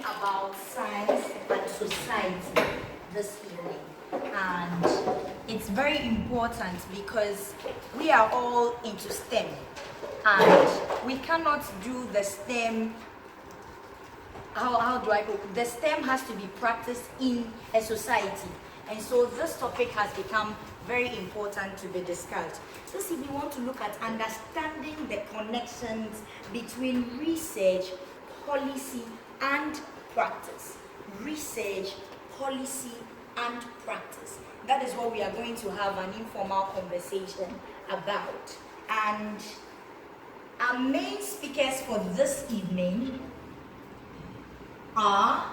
about science and society this evening. And it's very important because we are all into STEM. And we cannot do the STEM, how do I put it? The STEM has to be practiced in a society. And so this topic has become very important to be discussed. This evening we want to look at understanding the connections between research, policy, and practice. Research, policy, and practice. That is what we are going to have an informal conversation about. And our main speakers for this evening are,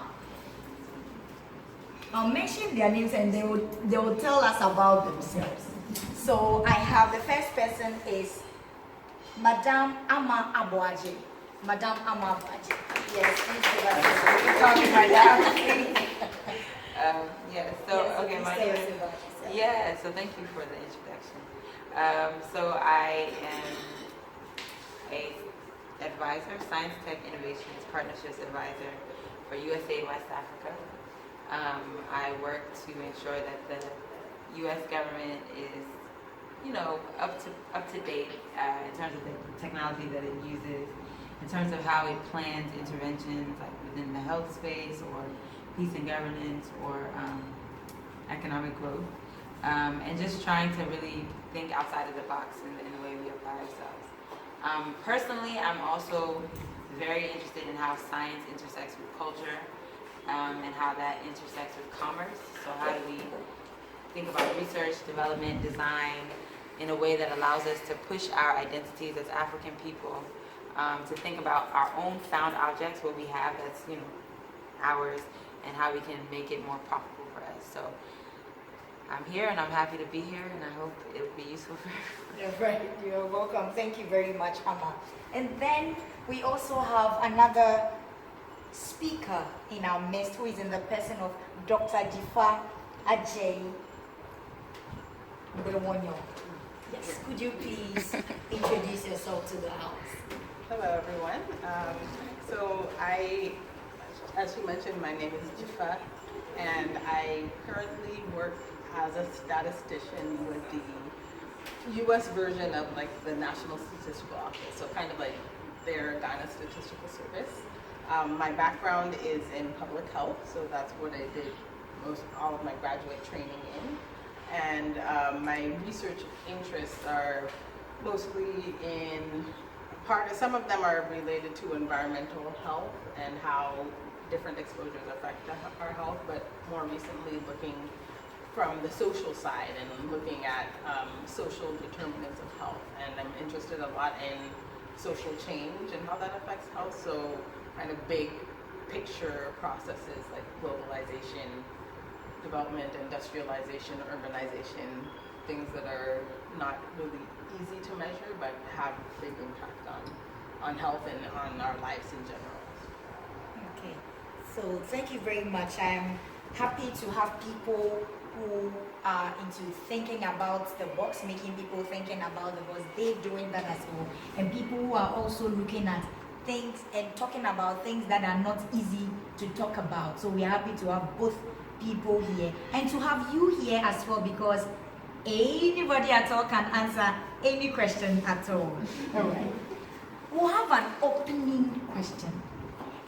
I'll mention their names and they will tell us about themselves. So I have the first person is Madame Amma Aboagye. Madame Amma Aboagye. Yes, please give us call me Madame. Okay, my name is, so thank you for the introduction. So I am a advisor, Science Tech Innovations Partnerships Advisor for USAID West Africa. I work to ensure that the U.S. government is, up to date in terms of the technology that it uses, in terms of how it plans interventions like within the health space or peace and governance or economic growth, and just trying to really think outside of the box in the way we apply ourselves. Personally, I'm also very interested in how science intersects with culture and how that intersects with commerce. So how do we think about research, development, design in a way that allows us to push our identities as African people, to think about our own found objects, what we have that's ours, and how we can make it more profitable for us. So I'm here and I'm happy to be here and I hope it will be useful for everyone. You're right, you're welcome. Thank you very much, Amma. And then we also have another speaker in our midst who is in the person of Dr. Dzifa Adjaye-Gbewonyo. Yes, could you please introduce yourself to the house? Hello, everyone. So as you mentioned, my name is Dzifa, and I currently work as a statistician with the U.S. version of the National Statistical Office, so kind of like their Ghana Statistical Service. My background is in public health, so that's what I did all of my graduate training in. And my research interests are mostly some of them are related to environmental health and how different exposures affect our health, but more recently looking from the social side and looking at social determinants of health. And I'm interested a lot in social change and how that affects health, so kind of big picture processes like globalization, development, industrialization, urbanization, things that are not really easy to measure but have big impact on health and on our lives in general. Okay, so thank you very much. I am happy to have people who are into thinking about the box, making people thinking about the box. They're doing that as well. And people who are also looking at things and talking about things that are not easy to talk about. So we're happy to have both people here and to have you here as well, because anybody at all can answer any question at all. All right. We'll have an opening question.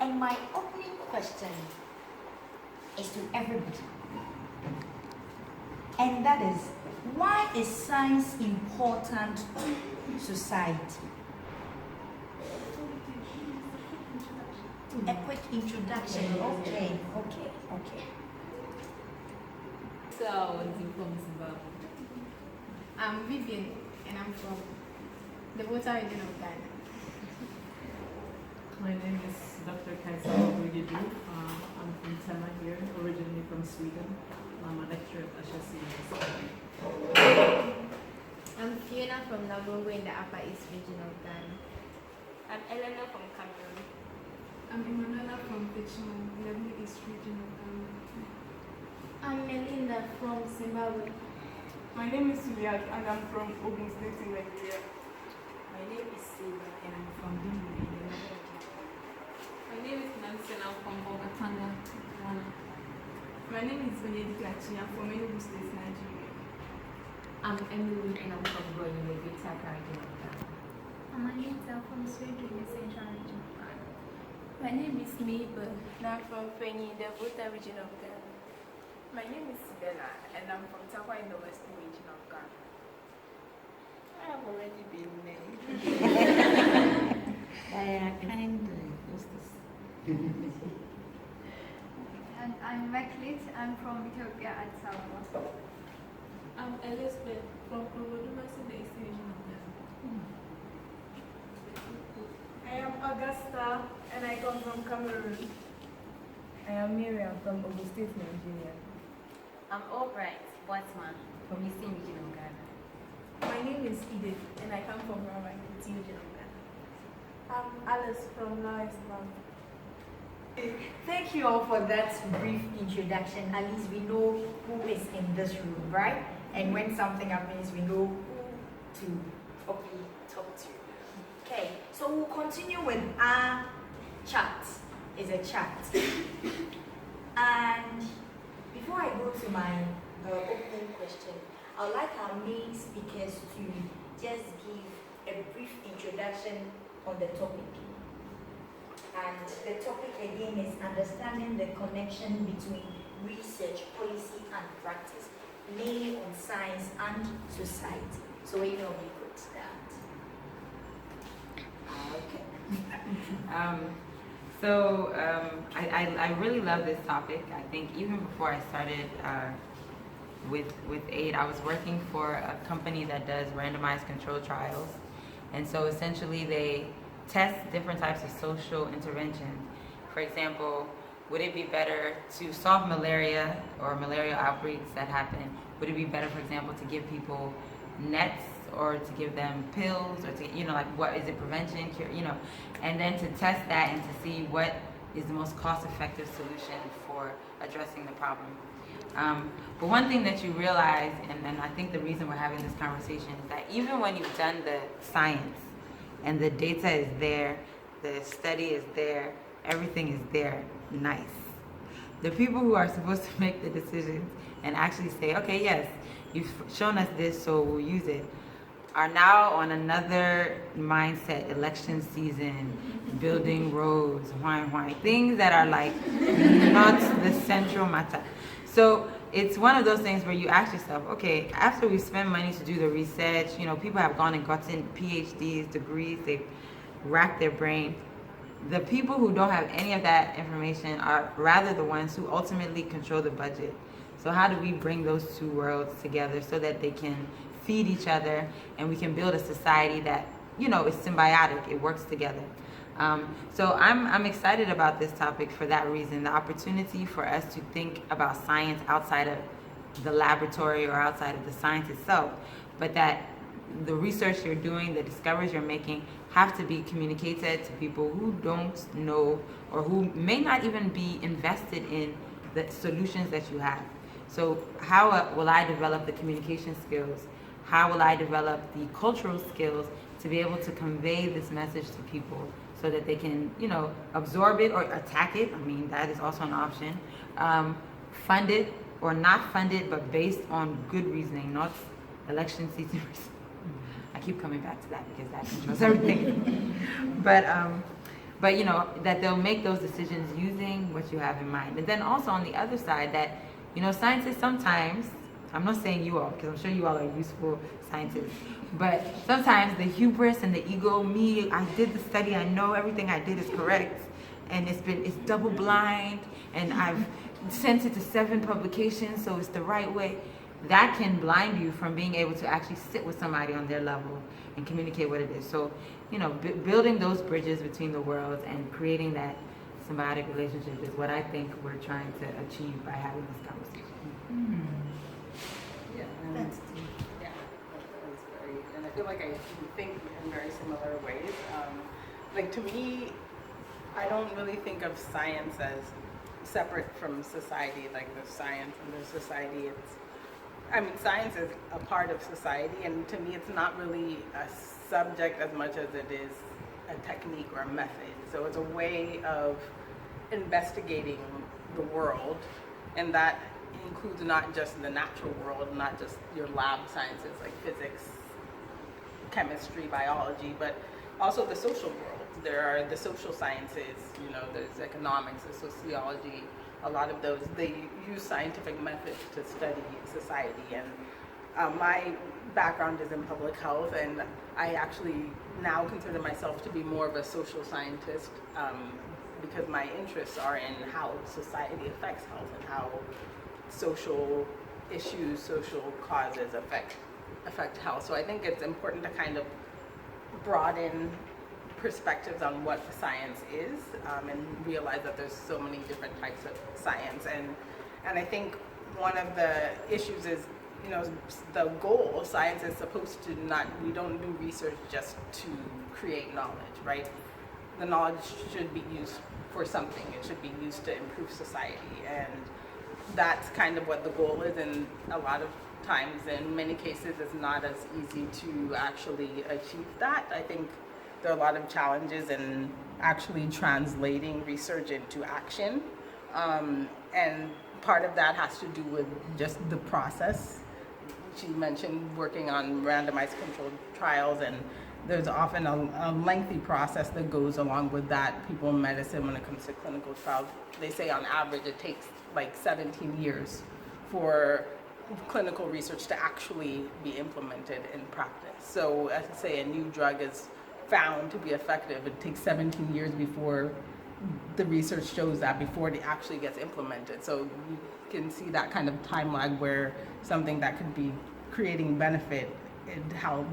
And my opening question is to everybody. And that is, why is science important to society? A quick introduction. Okay. So I was from Zimbabwe. I'm Vivian and I'm from the Water region of Ghana. My name is Dr. Dzifa Adjaye-Gbewonyo. I'm from Tema here, originally from Sweden. I'm a lecturer at Ashesi University. I'm Fiona from Nabongo in the Upper East region of Ghana. I'm Eleanor from Cameroon. I'm Emanuela from Pichman, in the Middle East region of Ghana. I'm Melinda from Zimbabwe. My name is Suliat and I'm from Ogun State in Nigeria. My name is Silva and I'm from Bimbo in the Nigeria. My name is Nancy and I'm from Bogota Adjaye from Enugu State, Nigeria. I'm Emily and I'm from Greater Accra region of Ghana. I'm Anita from Sweden, the Central region of Ghana. My name is Mabel, and I'm from Fenyi, the Volta region of Ghana. My name is Bella, and I'm from Takwa in the Western region of Ghana. I have already been named. And I'm Meklit, I'm from Ethiopia, Addis Ababa. I'm Elizabeth from Purdue University, the Eastern region of Ghana. I am Augusta and I come from Cameroon. I am Miriam from Ogun State, Nigeria. I'm Albright Boatman from Eastern region of Ghana. My name is Edith and I come from Rama, Eastern region of Ghana. I'm Alice from Islam. Thank you all for that brief introduction. At least we know who is in this room, right? And when something happens, we know who to probably talk to. Okay, so we'll continue with our chat. Is a chat. And before I go to my opening question, I'd like our main speakers to just give a brief introduction on the topic. And the topic again is understanding the connection between research, policy, and practice, mainly on science and society. So we know we could start. Okay. I really love this topic. I think even before I started with AID, I was working for a company that does randomized control trials. And so essentially they test different types of social interventions. For example, would it be better to solve malaria or malaria outbreaks that happen? Would it be better, for example, to give people nets or to give them pills or to, like what is it, prevention, cure, and then to test that and to see what is the most cost-effective solution for addressing the problem. But one thing that you realize, and I think the reason we're having this conversation is that even when you've done the science and the data is there, the study is there, everything is there, nice. The people who are supposed to make the decisions and actually say, okay, yes, you've shown us this, so we'll use it, are now on another mindset, election season, building roads, things that are like not the central matter. So it's one of those things where you ask yourself, okay, after we spend money to do the research, people have gone and gotten PhDs, degrees, they've racked their brain. The people who don't have any of that information are rather the ones who ultimately control the budget. So how do we bring those two worlds together so that they can feed each other and we can build a society that, is symbiotic, it works together. So I'm excited about this topic for that reason, the opportunity for us to think about science outside of the laboratory or outside of the science itself, but that the research you're doing, the discoveries you're making have to be communicated to people who don't know or who may not even be invested in the solutions that you have. So how will I develop the communication skills? How will I develop the cultural skills to be able to convey this message to people so that they can, absorb it or attack it? I mean, that is also an option. Fund it or not fund it, but based on good reasoning, not election season. I keep coming back to that because that controls everything. but that they'll make those decisions using what you have in mind. And then also on the other side that, scientists sometimes, I'm not saying you all, because I'm sure you all are useful scientists, but sometimes the hubris and the ego, me, I did the study, I know everything I did is correct, and it's double blind, and I've sent it to 7 publications, so it's the right way. That can blind you from being able to actually sit with somebody on their level and communicate what it is. So, building those bridges between the worlds and creating that symbiotic relationship is what I think we're trying to achieve by having this conversation. That's very, and I feel like I think in very similar ways. To me, I don't really think of science as separate from society, like the science and the society. Science is a part of society, and to me it's not really a subject as much as it is a technique or a method. So it's a way of investigating the world, and that includes not just the natural world, not just your lab sciences like physics, chemistry, biology, but also the social world. There are the social sciences, you know, there's economics, there's sociology, a lot of those. They use scientific methods to study society. And my background is in public health, and I actually now consider myself to be more of a social scientist because my interests are in how society affects health and how social issues, social causes affect health. So I think it's important to kind of broaden perspectives on what science is and realize that there's so many different types of science. And I think one of the issues is, you know, the goal of science is supposed to we don't do research just to create knowledge, right? The knowledge should be used for something. It should be used to improve society. And that's kind of what the goal is. And a lot of times, in many cases, it's not as easy to actually achieve that. I think there are a lot of challenges in actually translating research into action. And part of that has to do with just the process. She mentioned working on randomized controlled trials, and there's often a lengthy process that goes along with that. People in medicine, when it comes to clinical trials, they say on average it takes like 17 years for clinical research to actually be implemented in practice. So as I say, a new drug is found to be effective. It takes 17 years before the research shows that, before it actually gets implemented. So you can see that kind of time lag where something that could be creating benefit, and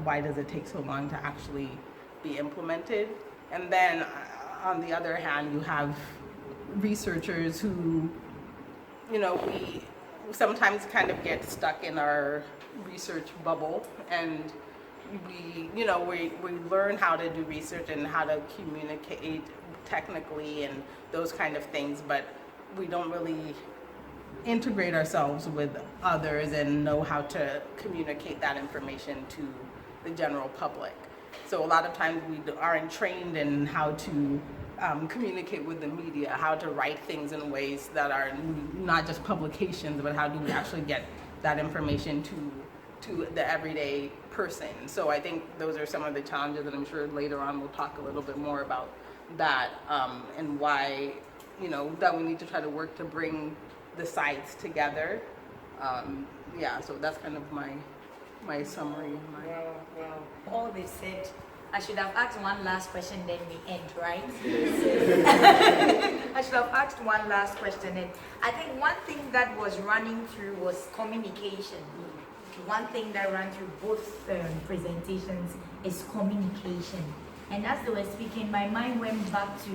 why does it take so long to actually be implemented? And then on the other hand, you have researchers who, you know, we sometimes kind of get stuck in our research bubble, and we learn how to do research and how to communicate technically and those kind of things, but we don't really integrate ourselves with others and know how to communicate that information to the general public. So a lot of times we aren't trained in how to communicate with the media, how to write things in ways that are not just publications, but how do we actually get that information to the everyday person. So I think those are some of the challenges, and I'm sure later on we'll talk a little bit more about that and why, you know, that we need to try to work to bring the sides together. Yeah, so that's kind of my summary. Well, all they said, I should have asked one last question, then we end, right? I should have asked one last question. And I think one thing that was running through was communication. One thing that ran through both presentations is communication. And as they were speaking, my mind went back to,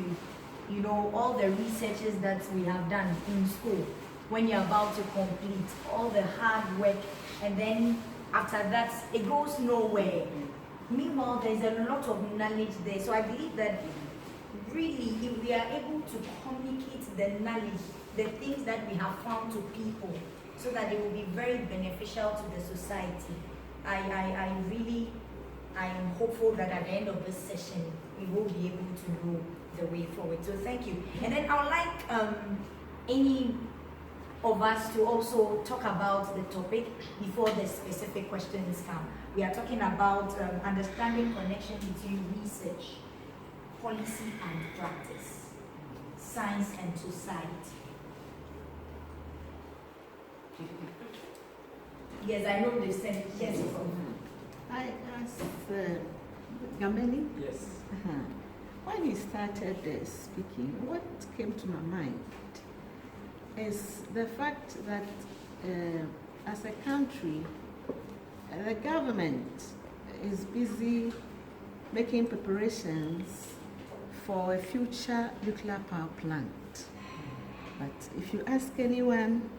you know, all the researches that we have done in school. When you're about to complete all the hard work, and then after that, it goes nowhere. Meanwhile, there's a lot of knowledge there. So I believe that really, if we are able to communicate the knowledge, the things that we have found to people, so that it will be very beneficial to the society, I am hopeful that at the end of this session, we will be able to know the way forward. So thank you. And then I would like any of us to also talk about the topic before the specific questions come. We are talking about understanding connection between research, policy and practice, science and society. Yes, I know they said yes. I asked Gameli. Yes. When he started speaking, what came to my mind is the fact that as a country, the government is busy making preparations for a future nuclear power plant. But if you ask anyone,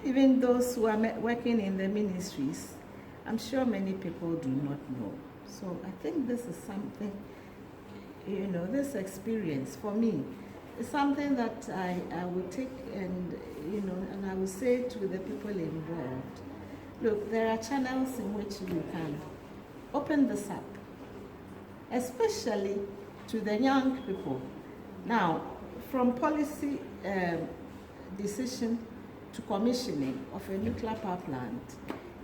even those who are working in the ministries, I'm sure many people do not know. So I think this is something, you know, this experience for me is something that I will take and, you know, and I will say to the people involved, look, there are channels in which you can open this up, especially to the young people. Now, from policy decision to to commissioning of a nuclear power plant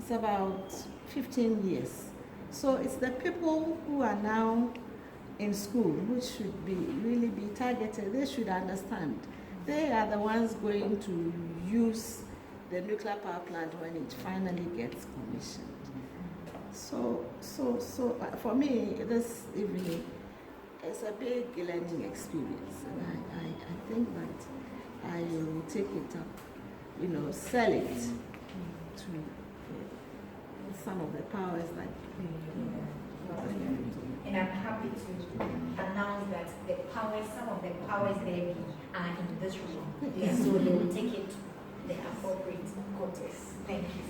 is about 15 years. So it's the people who are now in school who should really be targeted. They should understand. They are the ones going to use the nuclear power plant when it finally gets commissioned. So for me, this evening is a big learning experience, and I think that I will take it up, sell it to some of the powers that. And I'm happy to announce that some of the powers there are in this room. Yeah, so they will take it to the appropriate quarters. Thank you.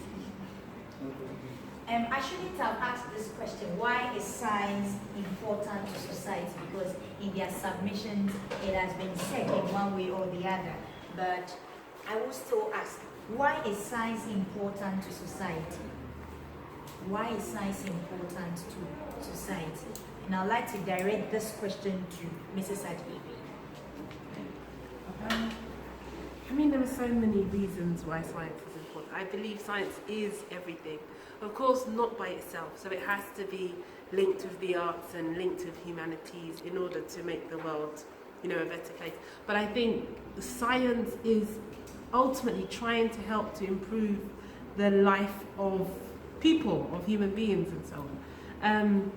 I shouldn't have asked this question, why is science important to society? Because in their submissions, it has been said in one way or the other. But I will still ask, why is science important to society? Why is science important to society? And I'd like to direct this question to Mrs. Adjaye. There are so many reasons why science is important. I believe science is everything. Of course, not by itself. So it has to be linked with the arts and linked with humanities in order to make the world, a better place. But I think science is ultimately trying to help to improve the life of people, of human beings and so on.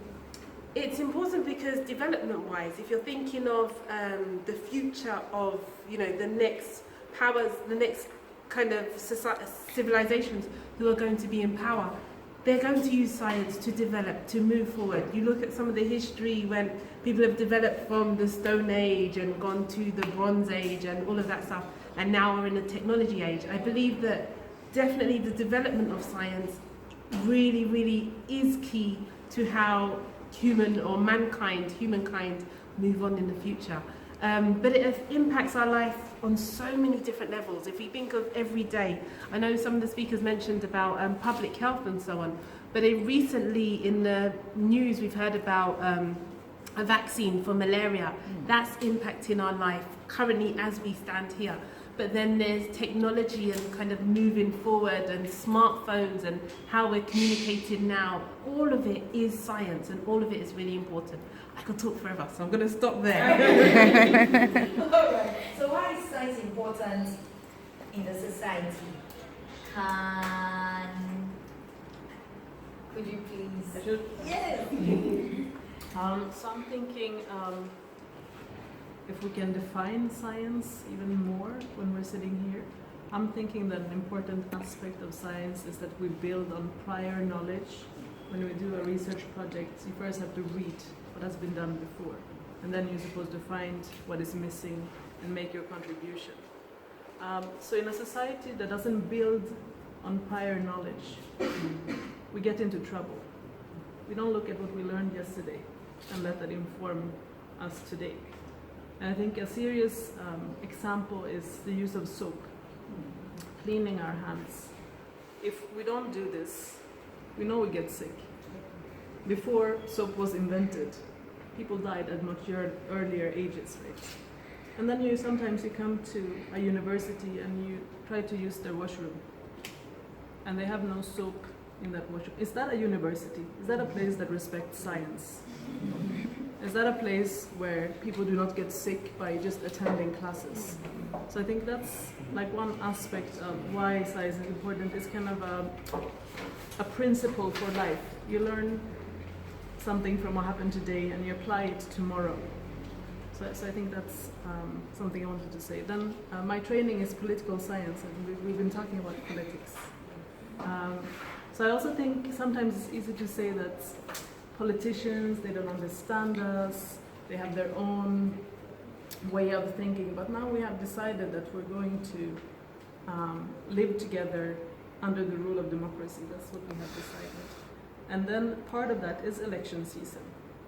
It's important because development-wise, if you're thinking of the future of, the next powers, the next kind of civilizations who are going to be in power, they're going to use science to develop, to move forward. You look at some of the history when people have developed from the Stone Age and gone to the Bronze Age and all of that stuff, and now we're in the technology age. I believe that definitely the development of science really, really is key to how humankind move on in the future. But it impacts our life on so many different levels. If we think of every day, I know some of the speakers mentioned about public health and so on, but recently in the news we've heard about a vaccine for malaria. That's impacting our life currently as we stand here. But then there's technology and kind of moving forward and smartphones and how we're communicating now. All of it is science and all of it is really important. I could talk forever, so I'm going to stop there. All right. So why is science important in the society? Could you please? Yes. So I'm thinking if we can define science even more when we're sitting here. I'm thinking that an important aspect of science is that we build on prior knowledge. When we do a research project, you first have to read what has been done before, and then you're supposed to find what is missing and make your contribution. So in a society that doesn't build on prior knowledge, we get into trouble. We don't look at what we learned yesterday and let that inform us today. And I think a serious example is the use of soap, cleaning our hands. If we don't do this, we know we get sick. Before soap was invented, people died at much earlier ages, right? And then sometimes you come to a university and you try to use their washroom, and they have no soap in that washroom. Is that a university? Is that a place that respects science? Is that a place where people do not get sick by just attending classes? So I think that's like one aspect of why science is important. It's kind of a principle for life. You learn something from what happened today and you apply it tomorrow. So I think that's something I wanted to say. Then my training is political science, and we've been talking about politics. So I also think sometimes it's easy to say that politicians, they don't understand us, they have their own way of thinking, but now we have decided that we're going to live together under the rule of democracy. That's what we have decided. And then part of that is election season.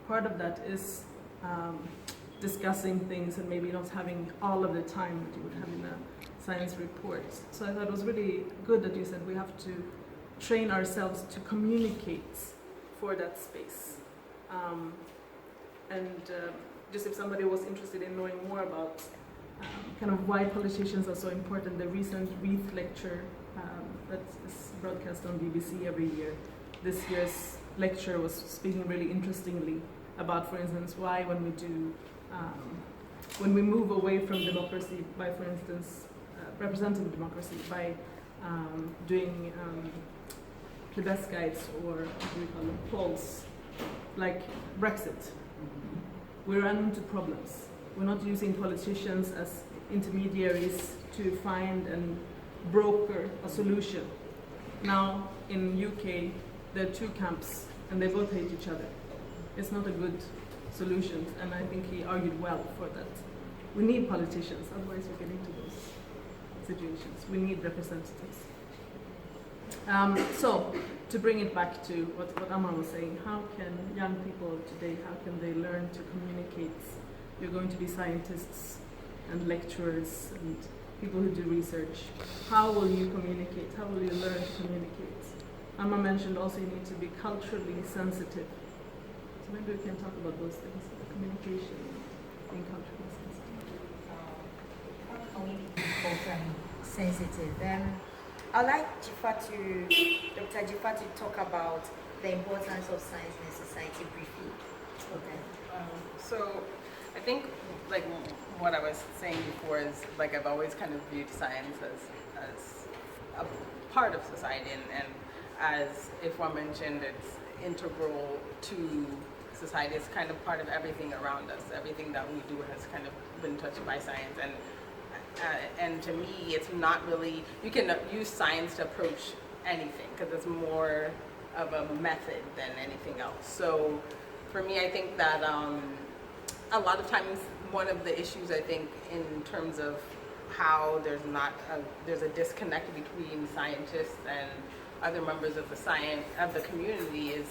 Part of that is discussing things and maybe not having all of the time that you would have in a science report. So I thought it was really good that you said we have to train ourselves to communicate for that space. Just if somebody was interested in knowing more about kind of why politicians are so important. The recent Wreath lecture that is broadcast on BBC every year. This year's lecture was speaking really interestingly about, for instance, why when we move away from democracy by, for instance, representative democracy by doing plebiscites or what do we call them, polls, like Brexit, we run into problems. We're not using politicians as intermediaries to find and broker a solution. Now in UK, there are two camps and they both hate each other. It's not a good solution, and I think he argued well for that. We need politicians, otherwise we get into those situations. We need representatives. So, to bring it back to what Amma was saying, how can young people today, how can they learn to communicate? You're going to be scientists and lecturers and people who do research. How will you communicate? How will you learn to communicate? Amma mentioned also you need to be culturally sensitive. So maybe we can talk about those things, communication, being culturally sensitive. How can we be culturally sensitive? I'd like Dr. Dzifa to talk about the importance of science in society briefly. Okay. So I think like what I was saying before is like I've always kind of viewed science as a part of society, and as Ifwa mentioned, it's integral to society. It's kind of part of everything around us. Everything that we do has kind of been touched by science, and to me, it's not really, you can use science to approach anything because it's more of a method than anything else. So for me, I think that a lot of times one of the issues I think in terms of how there's a disconnect between scientists and other members of the community is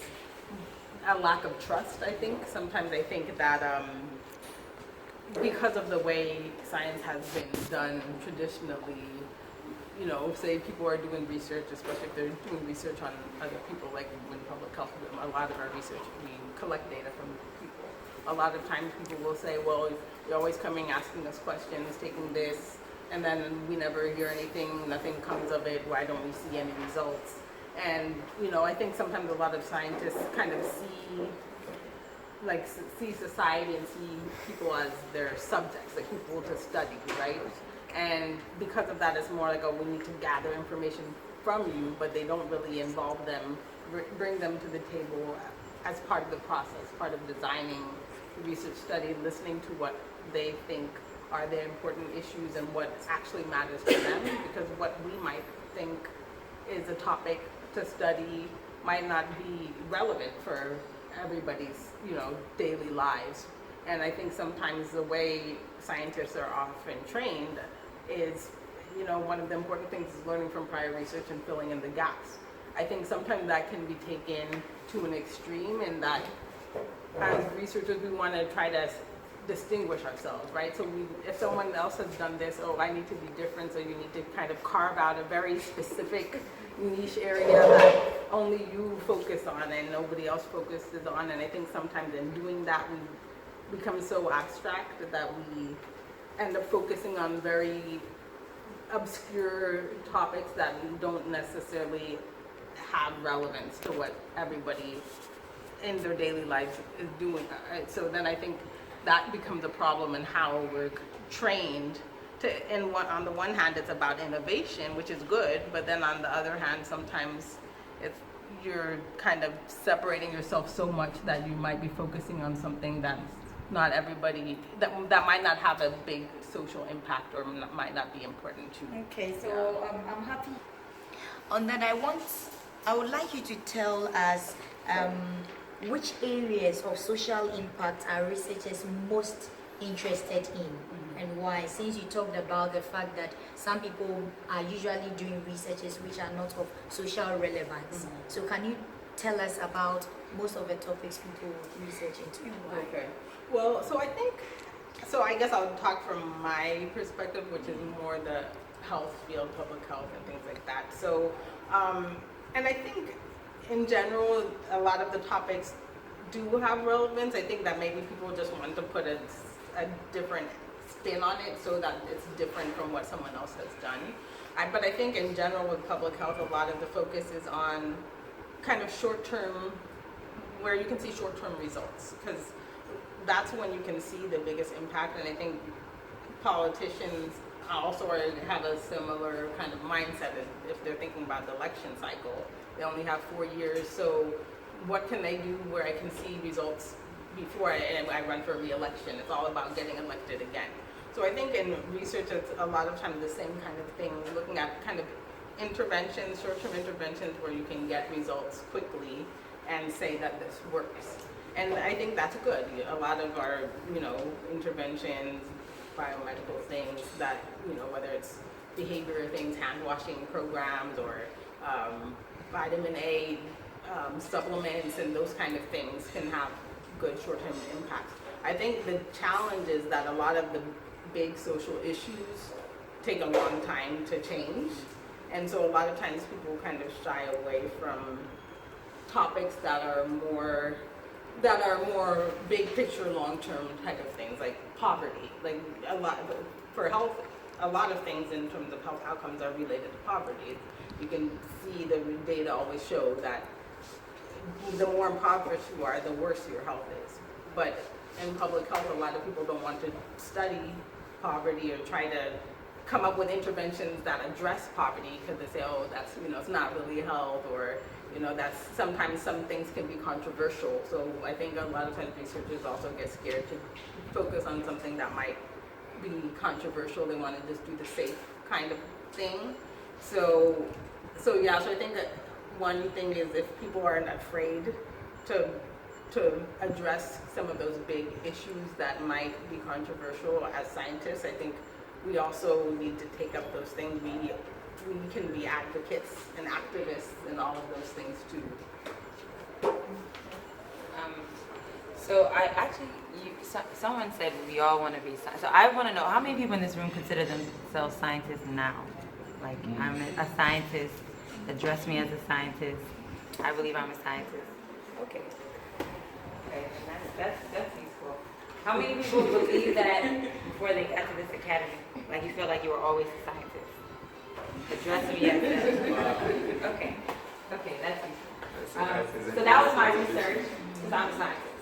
a lack of trust. I think sometimes I think that because of the way science has been done traditionally, you know, say people are doing research, especially if they're doing research on other people, like in public health, a lot of our research, we collect data from people. A lot of times people will say, well, you're always coming asking us questions, taking this, and then we never hear anything, nothing comes of it, why don't we see any results? And, you know, I think sometimes a lot of scientists kind of see society and see people as their subjects, like people to study, right? And because of that, it's more like, oh, we need to gather information from you, but they don't really involve them, bring them to the table as part of the process, part of designing the research study, listening to what they think are the important issues and what actually matters to them, because what we might think is a topic to study might not be relevant for everybody's, you know, daily lives. And I think sometimes the way scientists are often trained is, you know, one of the important things is learning from prior research and filling in the gaps. I think sometimes that can be taken to an extreme, in that as researchers we want to try to distinguish ourselves, right? So if someone else has done this, oh, I need to be different, so you need to kind of carve out a very specific niche area that only you focus on and nobody else focuses on. And I think sometimes in doing that, we become so abstract that we end up focusing on very obscure topics that don't necessarily have relevance to what everybody in their daily lives is doing. So then I think that becomes a problem in how we're trained to, and on the one hand, it's about innovation, which is good, but then on the other hand, sometimes you're kind of separating yourself so much that you might be focusing on something that's not everybody, that might not have a big social impact or might not be important to you. Okay, so I'm happy. On that, I would like you to tell us which areas of social impact are researchers most interested in, and why, since you talked about the fact that some people are usually doing researches which are not of social relevance. So can you tell us about most of the topics people research into and why? Okay. Well, I guess I'll talk from my perspective, which is more the health field, public health and things like that. So, and I think in general, a lot of the topics do have relevance. I think that maybe people just want to put a different spin on it so that it's different from what someone else has done. But I think in general with public health, a lot of the focus is on kind of short-term, where you can see short-term results, because that's when you can see the biggest impact. And I think politicians also have a similar kind of mindset if they're thinking about the election cycle. They only have 4 years, so what can they do where I can see results before I run for re-election? It's all about getting elected again. So I think in research, it's a lot of times the same kind of thing, looking at kind of interventions, short-term interventions where you can get results quickly and say that this works. And I think that's good. A lot of our, interventions, biomedical things that, whether it's behavior things, hand washing programs, or vitamin A supplements and those kind of things can have good short-term impacts. I think the challenge is that a lot of the big social issues take a long time to change. And so a lot of times people kind of shy away from topics that are more big picture, long-term type of things, like poverty. Like for health, a lot of things in terms of health outcomes are related to poverty. You can see the data always show that the more impoverished you are, the worse your health is. But in public health, a lot of people don't want to study poverty or try to come up with interventions that address poverty because they say, oh, that's, it's not really health, or, that's sometimes some things can be controversial. So I think a lot of times researchers also get scared to focus on something that might be controversial. They want to just do the safe kind of thing. So I think that one thing is if people aren't afraid to address some of those big issues that might be controversial as scientists, I think we also need to take up those things. We can be advocates and activists and all of those things too. So I actually, someone said we all want to be scientists. So I want to know how many people in this room consider themselves scientists now? Like, I'm a scientist. Address me as a scientist. I believe I'm a scientist. Okay. That's useful. How many people believe that before they got to this academy? Like, you feel like you were always a scientist? Address me as a... Okay, that's useful. So that was my research, because I'm a scientist.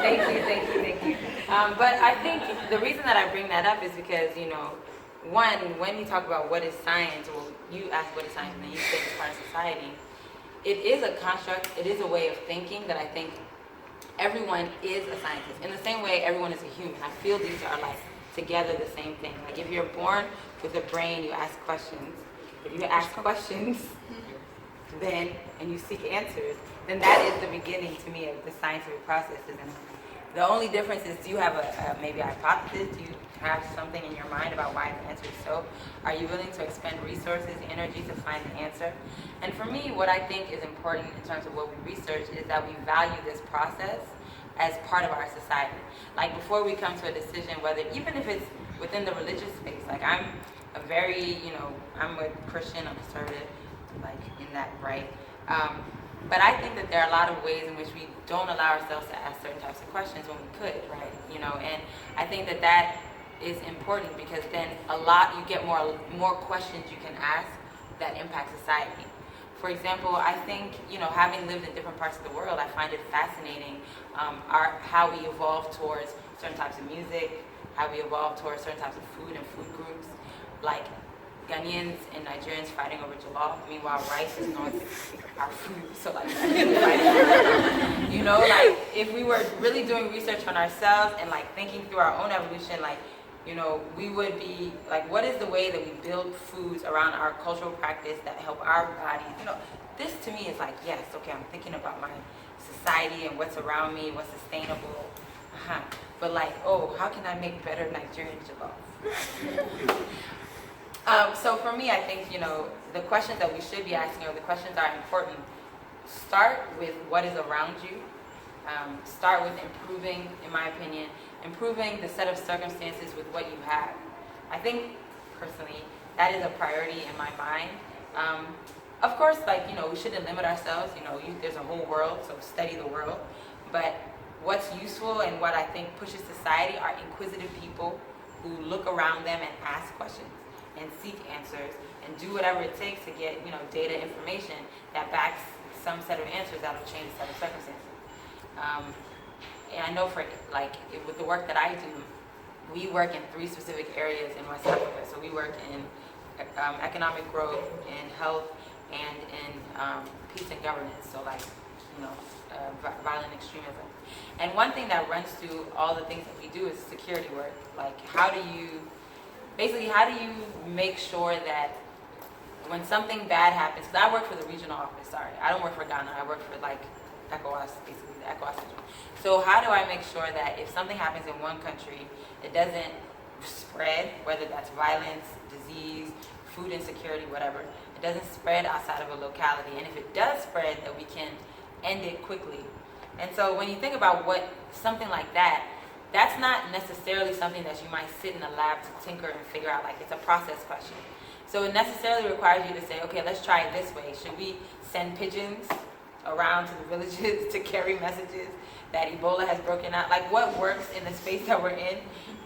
Thank you. But I think the reason that I bring that up is because, one, when you talk about what is science, well, you ask what is science, and then you say it's part of society. It is a construct, it is a way of thinking that I think everyone is a scientist. In the same way, everyone is a human. I feel these are like together the same thing. Like if you're born with a brain, you ask questions. If you ask questions, then, and you seek answers, then that is the beginning to me of the scientific process. And the only difference is, do you have maybe a hypothesis? Do you have something in your mind about why the answer is so? Are you willing to expend resources, energy to find the answer? And for me, what I think is important in terms of what we research is that we value this process as part of our society. Like before we come to a decision, whether, even if it's within the religious space, like I'm a very, I'm a Christian, I'm conservative, like in that right. But I think that there are a lot of ways in which we don't allow ourselves to ask certain types of questions when we could, right? And I think that that is important because then you get more questions you can ask that impact society. For example, I think, having lived in different parts of the world, I find it fascinating how we evolve towards certain types of music, how we evolve towards certain types of food and food groups, like Ghanaians and Nigerians fighting over jollof. Meanwhile, rice is not our food. So like, like if we were really doing research on ourselves and like thinking through our own evolution, like, we would be like, what is the way that we build foods around our cultural practice that help our bodies? This to me is like, yes, okay, I'm thinking about my society and what's around me, what's sustainable. But like, how can I make better Nigerian jollof? So for me, I think, the questions that we should be asking, or the questions are important. Start with what is around you. Start with improving, in my opinion, improving the set of circumstances with what you have. I think, personally, that is a priority in my mind. Of course, we shouldn't limit ourselves. There's a whole world, so study the world. But what what's useful and what I think pushes society are inquisitive people who look around them and ask questions and seek answers and do whatever it takes to get, data information that backs some set of answers that will change a set of circumstances. And I know with the work that I do, we work in 3 specific areas in West Africa. So we work in economic growth, in health, and in peace and governance. So violent extremism. And one thing that runs through all the things that we do is security work. Like how do you make sure that when something bad happens, because I work for the regional office, I don't work for Ghana, I work for ECOWAS, basically the ECOWAS region. So how do I make sure that if something happens in one country, it doesn't spread, whether that's violence, disease, food insecurity, whatever, it doesn't spread outside of a locality. And if it does spread, that we can end it quickly. And so when you think about something like that, that's not necessarily something that you might sit in a lab to tinker and figure out, it's a process question. So it necessarily requires you to say, okay, let's try it this way. Should we send pigeons around to the villages to carry messages that Ebola has broken out? What works in the space that we're in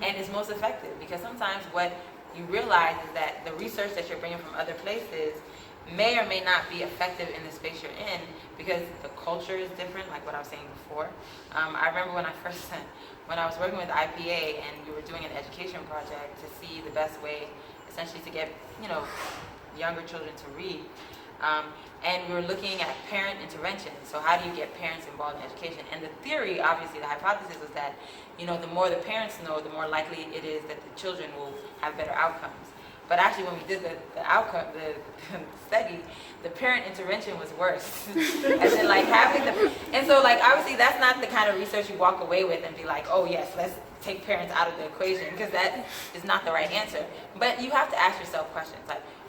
and is most effective? Because sometimes what you realize is that the research that you're bringing from other places may or may not be effective in the space you're in because the culture is different, like what I was saying before. I remember when I was working with IPA and we were doing an education project to see the best way essentially to get, younger children to read. And we were looking at parent intervention. So how do you get parents involved in education? And the theory, obviously, the hypothesis was that, the more the parents know, the more likely it is that the children will have better outcomes. But actually, when we did the study, the parent intervention was worse. As in, and so, obviously, that's not the kind of research you walk away with and be like, oh, yes, let's take parents out of the equation, because that is not the right answer. But you have to ask yourself questions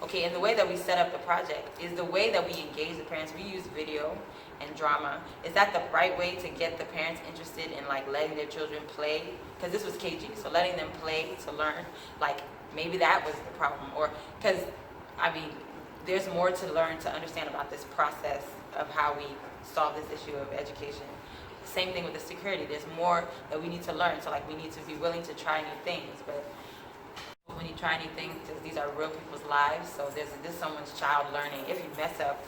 okay, in the way that we set up the project, is the way that we engage the parents, we use video and drama, is that the right way to get the parents interested in letting their children play? Because this was KG, so letting them play to learn, maybe that was the problem. Or, because, there's more to learn to understand about this process of how we solve this issue of education. Same thing with the security. There's more that we need to learn. So we need to be willing to try new things. But when you try new things, these are real people's lives. So this is someone's child learning. If you mess up,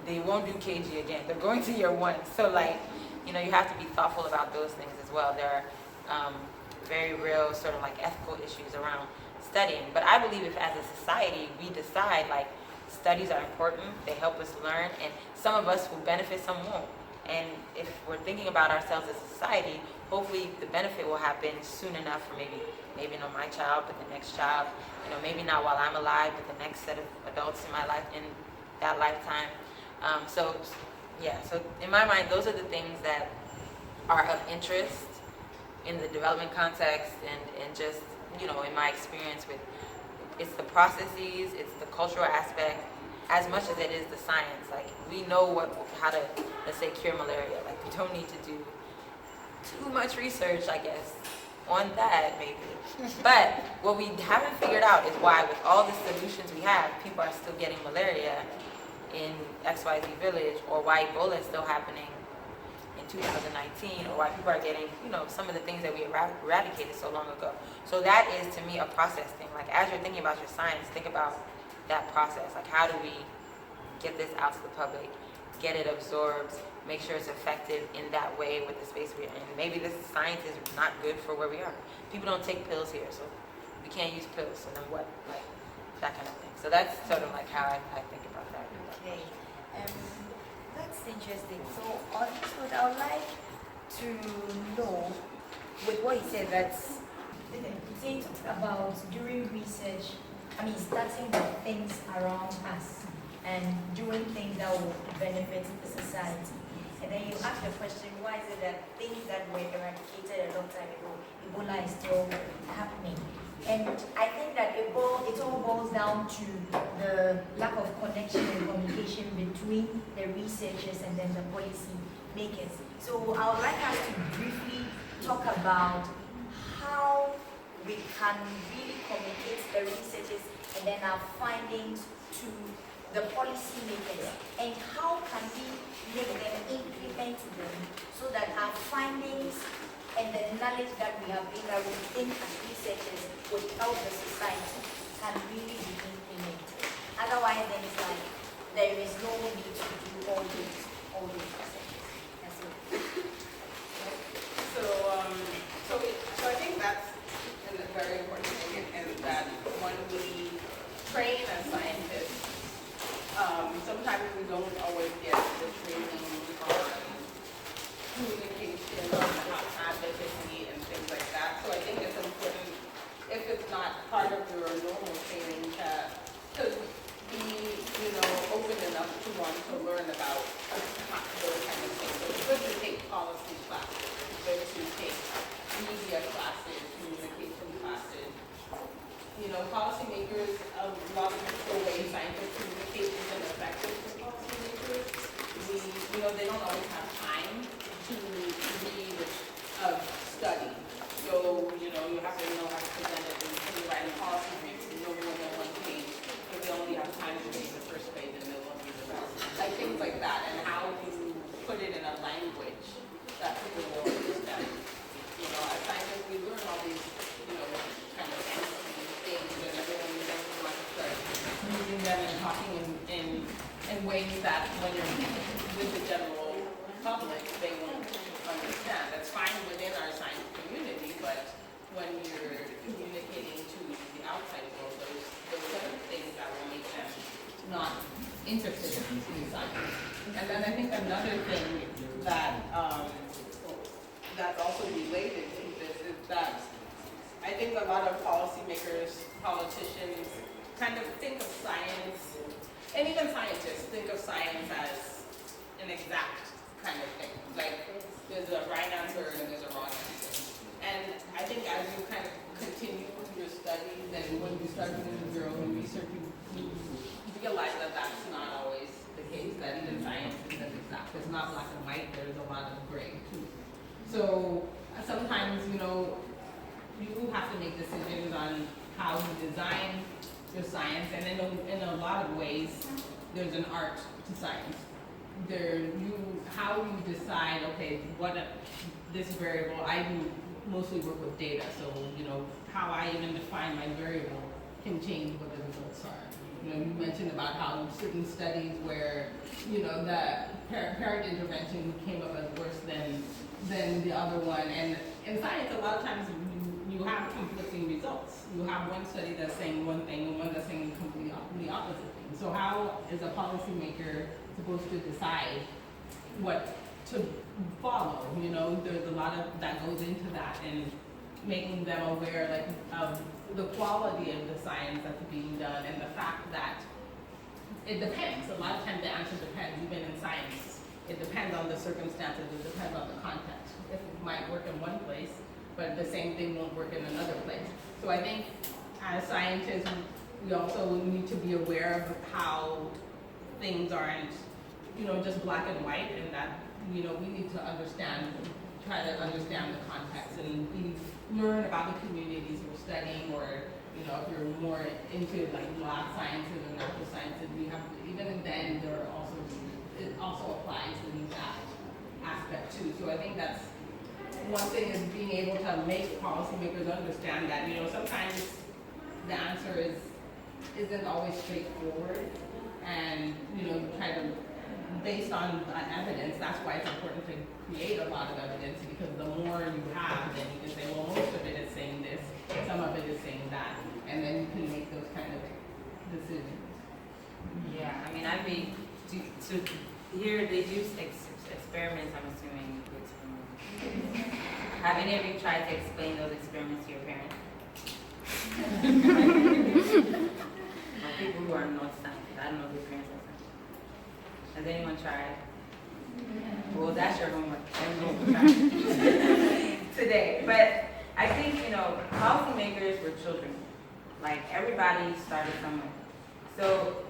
they won't do KG again. They're going to year 1. So you have to be thoughtful about those things as well. There are very real sort of ethical issues around studying. But I believe if as a society we decide studies are important, they help us learn, and some of us will benefit, some won't. And if we're thinking about ourselves as a society, hopefully the benefit will happen soon enough for maybe not my child, but the next child, maybe not while I'm alive, but the next set of adults in my life, in that lifetime. So in my mind, those are the things that are of interest in the development context and just, in my experience with, it's the processes, it's the cultural aspect, as much as it is the science. We know how to, let's say, cure malaria. We don't need to do too much research, I guess, on that maybe. But what we haven't figured out is why, with all the solutions we have, people are still getting malaria in XYZ village, or why Ebola is still happening in 2019, or why people are getting, some of the things that we eradicated so long ago. So that is, to me, a process thing. As you're thinking about your science, think about that process. How do we get this out to the public, get it absorbed, make sure it's effective in that way with the space we're in. Maybe this science is not good for where we are. People don't take pills here, so we can't use pills, so then what? That kind of thing. So that's sort of how I think about that. Okay. That's interesting. So I would like to know, with what you said, that's think about during research, starting with things around us and doing things that will benefit the society. And then you ask the question, why is it that things that were eradicated a long time ago, Ebola is still happening? And I think that it all boils down to the lack of connection and communication between the researchers and then the policy makers. So I would like us to briefly talk about how we can really communicate the researchers and then our findings to the policy makers, and how can we make them implement them so that our findings knowledge that we have been that we think as researchers would help the society can really be implemented. Otherwise, then it's like there is no need to do all these researches. That's it. So I think that's a very important thing, is that when we train as scientists, sometimes we don't always get the training on communication, on advocacy, and things like that. So I think it's important, if it's not part of your normal training, to be, open enough to want to learn about those kind of things. So it's good to take policy classes. It's good to take media classes, communication classes. Policymakers, a lot of the way scientists communicate isn't effective for policymakers. They don't always have time to read a study. So, you have to know how to present it. When you're writing policy briefs, no more than one page, because they only have time to read the first page and they'll read the rest. Like things like that, and how you put it in a language that people will understand. As scientists, we learn all these, kind of fancy things, and everyone wants to start using them and talking in ways that when you're with the general public, they won't understand. That's fine within our science community, but when you're communicating to the outside world, those are things that will make them not interested in science. And then I think another thing that that's also related to this is that I think a lot of policymakers, politicians, kind of think of science, and even scientists think of science as an exact kind of thing. Like, there's a right answer and there's a wrong answer. And I think as you kind of continue your studies and when you start doing your own research, you realize that that's not always the case, that even science isn't exact. It's not black and white, there's a lot of gray too. So sometimes, you have to make decisions on how you design your science, and in a lot of ways, there's an art to science. How you decide, okay, this variable, I do mostly work with data, so, how I even define my variable can change what the results are. You mentioned about how certain studies where, the parent intervention came up as worse than the other one, and in science, a lot of times you have conflicting results. You have one study that's saying one thing and one that's saying completely opposite thing. So how is a policymaker supposed to decide what to follow? There's a lot of that goes into that, and making them aware of the quality of the science that's being done, and the fact that it depends. A lot of times the answer depends, even in science. It depends on the circumstances, it depends on the context. It might work in one place, but the same thing won't work in another place. So I think as scientists, we also need to be aware of how things aren't, just black and white, and that, we need to try to understand the context and learn about the communities we're studying, or, if you're more into lab sciences or natural sciences, even then it also applies in that aspect too. So I think that's one thing, is being able to make policymakers understand that, sometimes the answer isn't always straightforward, and, try to, based on evidence, that's why it's important to create a lot of evidence, because the more you have, then you can say, well, most of it is saying this, some of it is saying that, and then you can make those kind of decisions. Yeah, I mean, here they do experiments, I'm assuming. Have any of you tried to explain those experiments to your parents? Or people who are not scientists. I don't know if your parents are scientists. Has anyone tried? Well, that's your homework. Today. But I think, policymakers were children. Everybody started somewhere. So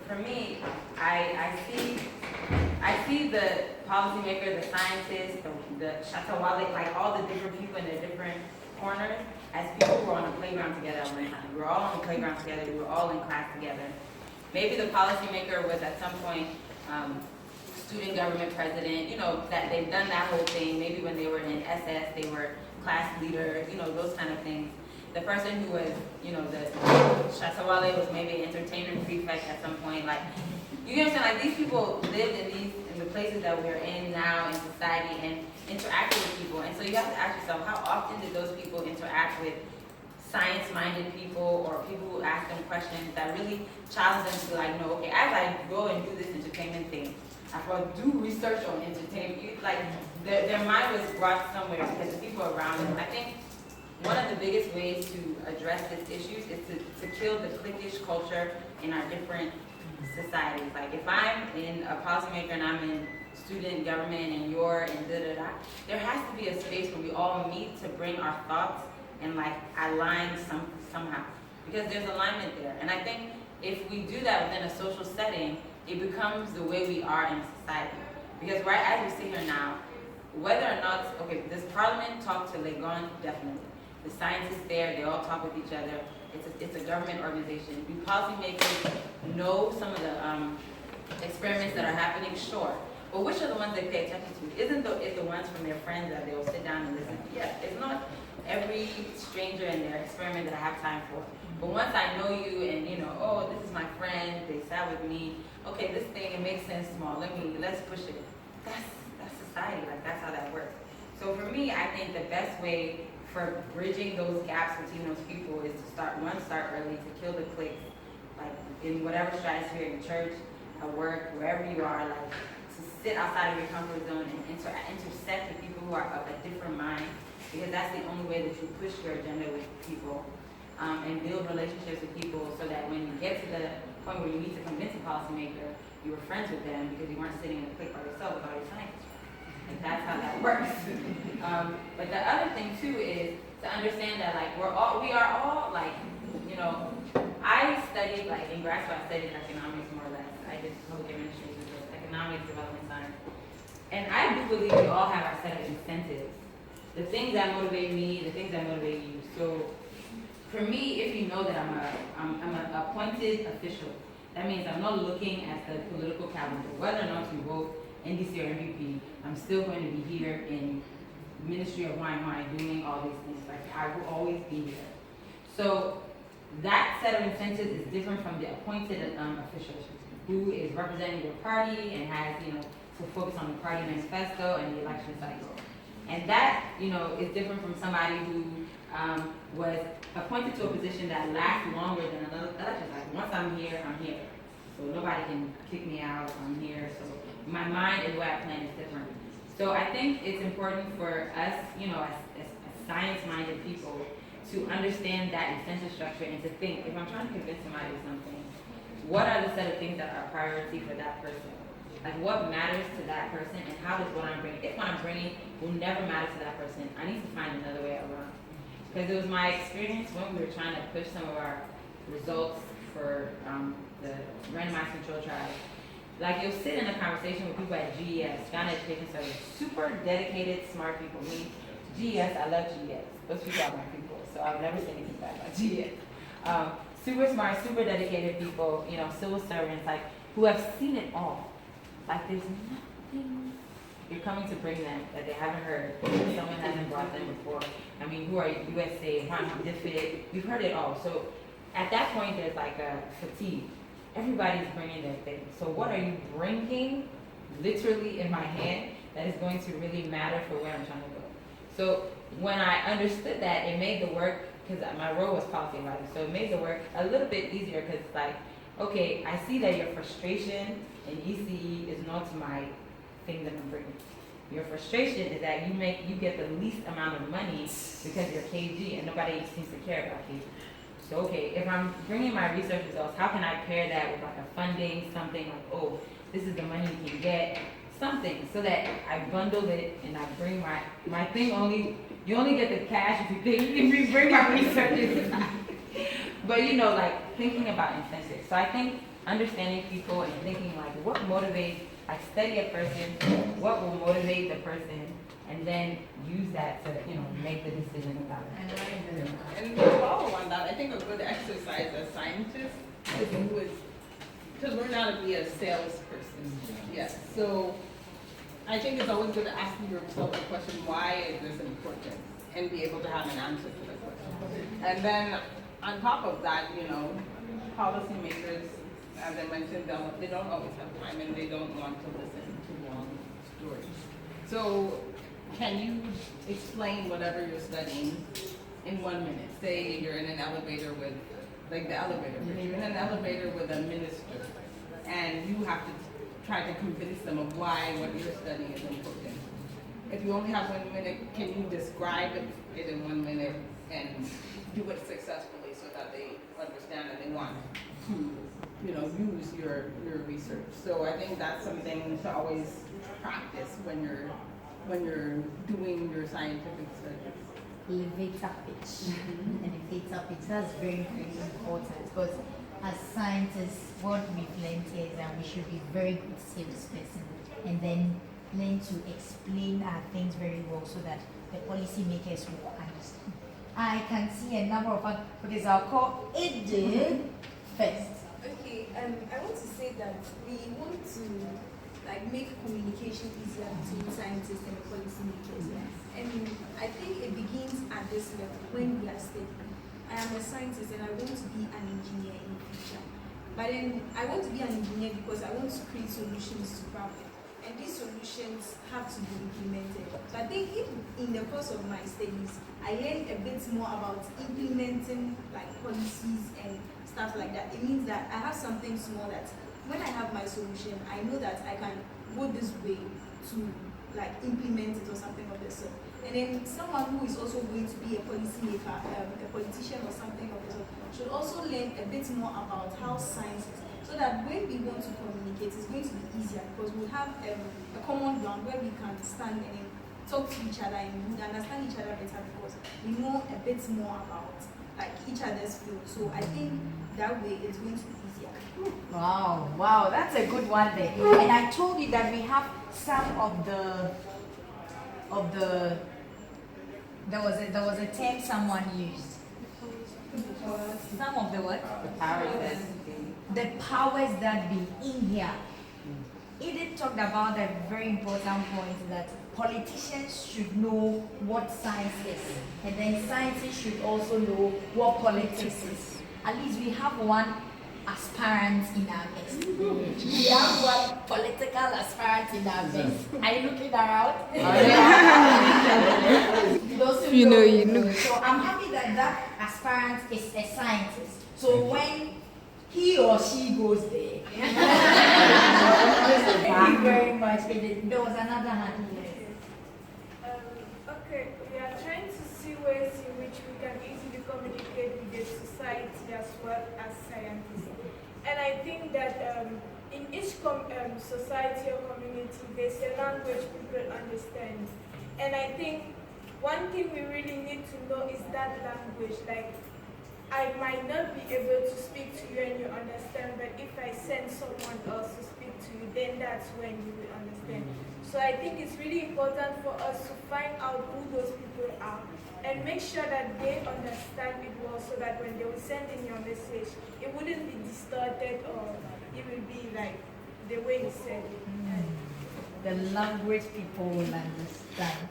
for me, I see the policymaker, the scientists, the Shatawale, all the different people in the different corners as people who were on the playground together at one time. We were all on the playground together. We were all in class together. Maybe the policymaker was at some point student government president, you know, that they've done that whole thing. Maybe when they were in SS, they were class leader, you know, those kind of things. The person who was, you know, the Shatawale was maybe an entertainment prefect at some point. Like, you understand, like these people lived in the places that we're in now in society and interacted with people. And so you have to ask yourself, how often did those people interact with science-minded people or people who ask them questions that really challenge them to be like, no, okay, as I go and do this entertainment thing, I do research on entertainment, like their mind was brought somewhere because the people around them. I think one of the biggest ways to address this issue is to kill the cliquish culture in our different societies. Like if I'm in a policymaker and I'm in student government and you're in da-da-da, there has to be a space where we all meet to bring our thoughts and like align somehow. Because there's alignment there. And I think if we do that within a social setting, it becomes the way we are in society. Because right as we sit here now, whether or not, okay, does Parliament talk to Legon? Definitely. The scientists there, they all talk with each other. It's a government organization. Do policymakers know some of the experiments that are happening? Sure. But which are the ones they pay attention to? Isn't it the ones from their friends that they'll sit down and listen to? Yeah, it's not every stranger in their experiment that I have time for. But once I know you and you know, oh, this is my friend, they sat with me, okay, this thing, it makes sense small, let's push it. That's society, like that's how that works. So for me, I think the best way for bridging those gaps between those people is to start early, to kill the cliques, like in whatever stratosphere, in church, at work, wherever you are, like to sit outside of your comfort zone and intersect with people who are of a different mind, because that's the only way that you push your agenda with people, and build relationships with people so that when you get to the point where you need to convince a policymaker, you were friends with them because you weren't sitting in a clique by yourself with all your science. Like that's how that works. But the other thing too is to understand that like we are all like, you know, I studied like in grad school I studied economics more or less. I did public administration, economics, development science. And I do believe we all have our set of incentives. The things that motivate me, the things that motivate you. So for me, if you know that I'm an appointed official, that means I'm not looking at the political calendar. Whether or not you vote NDC or MVP, I'm still going to be here in Ministry of Wine doing all these things. Like I will always be here. So that set of incentives is different from the appointed official who is representing your party and has, you know, to focus on the party manifesto and the election cycle. And that, you know, is different from somebody who was appointed to a position that lasts longer than another election cycle. Once I'm here, I'm here. So nobody can kick me out, I'm here. So my mind and the way I plan is different. So I think it's important for us, you know, as science-minded people to understand that incentive structure and to think, if I'm trying to convince somebody of something, what are the set of things that are a priority for that person? Like what matters to that person and how does what I'm bringing, if what I'm bringing will never matter to that person, I need to find another way around. Because it was my experience when we were trying to push some of our results for the randomized control trials. Like you'll sit in a conversation with people at GES, Ghana Education Service, super dedicated, smart people. Me, GES, I love GES. Those people are my people, so I'll never say anything bad about GES. Super smart, super dedicated people, you know, civil servants, like who have seen it all. Like there's nothing you're coming to bring them that they haven't heard. Someone hasn't brought them before. I mean, who are USA, DFID, you've heard it all. So at that point, there's like a fatigue. Everybody's bringing their thing. So what are you bringing literally in my hand that is going to really matter for where I'm trying to go? So when I understood that, it made the work, because my role was policy advisor, so it made the work a little bit easier because it's like, okay, I see that your frustration in ECE is not my thing that I'm bringing. Your frustration is that you get the least amount of money because you're KG and nobody seems to care about KG. So okay, if I'm bringing my research results, how can I pair that with like a funding, something like, oh, this is the money you can get, something, so that I bundle it and I bring my thing only, you only get the cash if you bring my research. But you know, like thinking about incentives. So I think understanding people and thinking like what motivates, like study a person, what will motivate the person, and then use that to, you know, make the decision about it. And to follow on that, I think a good exercise as scientists is to learn how to be a salesperson. Yes. So I think it's always good to ask yourself the question, why is this important? And be able to have an answer to the question. And then on top of that, you know, policymakers, as I mentioned, they don't always have time and they don't want to listen to long stories. So can you explain whatever you're studying in 1 minute? Say you're in an elevator with, like the elevator bridge, you're in an elevator with a minister and you have to try to convince them of why what you're studying is important. If you only have 1 minute, can you describe it in 1 minute and do it successfully so that they understand and they want to, you know, use your research? So I think that's something to always practice when you're doing your scientific studies. Elevator pitch. Elevator pitch. That's very, very important because as scientists, what we've learned is that we should be very good salesperson and then learn to explain our things very well so that the policymakers will understand. I can see a number of what I'll call AJ first. Okay, I want to say that we want to make communication easier between scientists and policymakers. And I think it begins at this level when we are studying. I am a scientist and I want to be an engineer in the future. But then I want to be an engineer because I want to create solutions to problems. And these solutions have to be implemented. So I think if in the course of my studies, I learned a bit more about implementing policies and stuff like that, it means that I have something small that when I have my solution, I know that I can go this way to implement it or something of the sort. And then someone who is also going to be a policymaker, a politician or something of the sort, should also learn a bit more about how science is, so that when we want to communicate, it's going to be easier because we'll have a common ground where we can stand and talk to each other and we understand each other better because we know a bit more about each other's field. So I think that way it's going to be easier. Wow, that's a good one there. And I told you that we have some of the there was a term someone used. Some of the what? The powers that be in here. Edith talked about a very important point that politicians should know what science is, and then scientists should also know what politics is. At least we have one aspirant in our midst. We have one political aspirant in our midst. Are you looking around? Those you know. So I'm happy that that aspirant is a scientist. So when he or she goes there. Thank you very much. There was another hand here. Okay, we are trying to see ways in which we can easily communicate with the society as well as scientists. And I think that in each society or community, there's a language people understand. And I think one thing we really need to know is that language. I might not be able to speak to you and you understand, but if I send someone else to speak to you, then that's when you will understand. So I think it's really important for us to find out who those people are and make sure that they understand it well so that when they will send in your message, it wouldn't be distorted or it will be the way you said it. The language people will understand.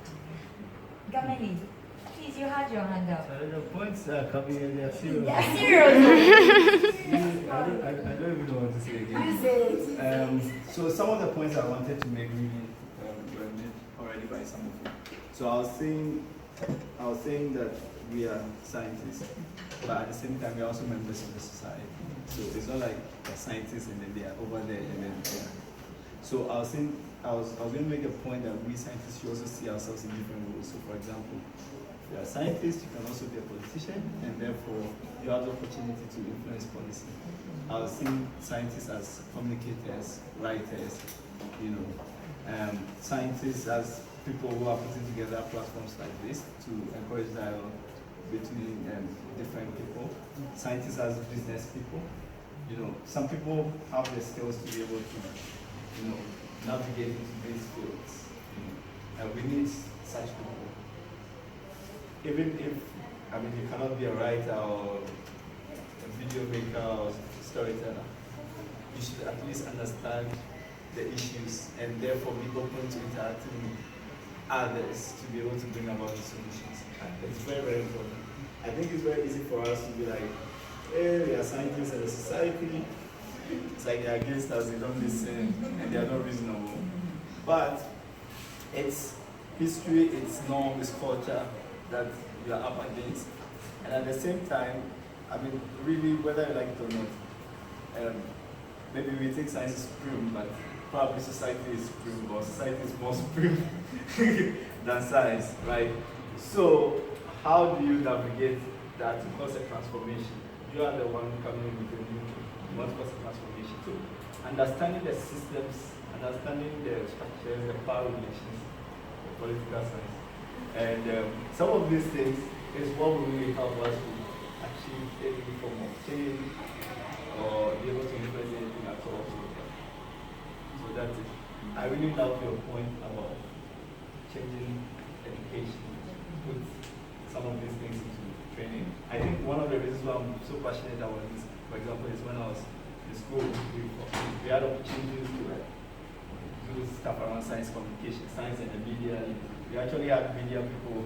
Gameli, please, you had your hand up. The points are coming in, they're serious. Yeah, serious. I don't even know what to say again. You say it. So some of the points I wanted to make really were made already by some of you. So I was saying that we are scientists, but at the same time we are also members of the society. So it's not like a scientist and then they are over there and then they are. So I was going to make a point that we scientists should also see ourselves in different roles. So for example, if you are a scientist, you can also be a politician, and therefore you have the opportunity to influence policy. I was seeing scientists as communicators, writers, scientists as people who are putting together platforms like this to encourage dialogue between different people. Scientists as business people. Some people have the skills to be able to, navigate into these fields. And we need such people. Even if, you cannot be a writer or a video maker or storyteller, you should at least understand the issues and therefore be open to interacting with others to be able to bring about the solutions. And it's very, very important. I think it's very easy for us to be like, hey, we are scientists in a society. It's like they're against us, they don't listen, and they are not reasonable. But it's history, it's norm, it's culture that we are up against. And at the same time, I mean, really, whether you like it or not, maybe we think science is supreme, but probably society is supreme, or society is more supreme than science, right? So, how do you navigate that to cause a transformation? You are the one coming with a new thing. You want to cause a transformation. So, understanding the systems, understanding the structures, the power relations, the political science. And some of these things is what will really help us to achieve any form of change or be able to influence anything at all. So that's it. I really love your point about changing education, put some of these things into training. I think one of the reasons why I'm so passionate about this, for example, is when I was in school, we had opportunities to do stuff around science communication, science and the media. We actually had media people,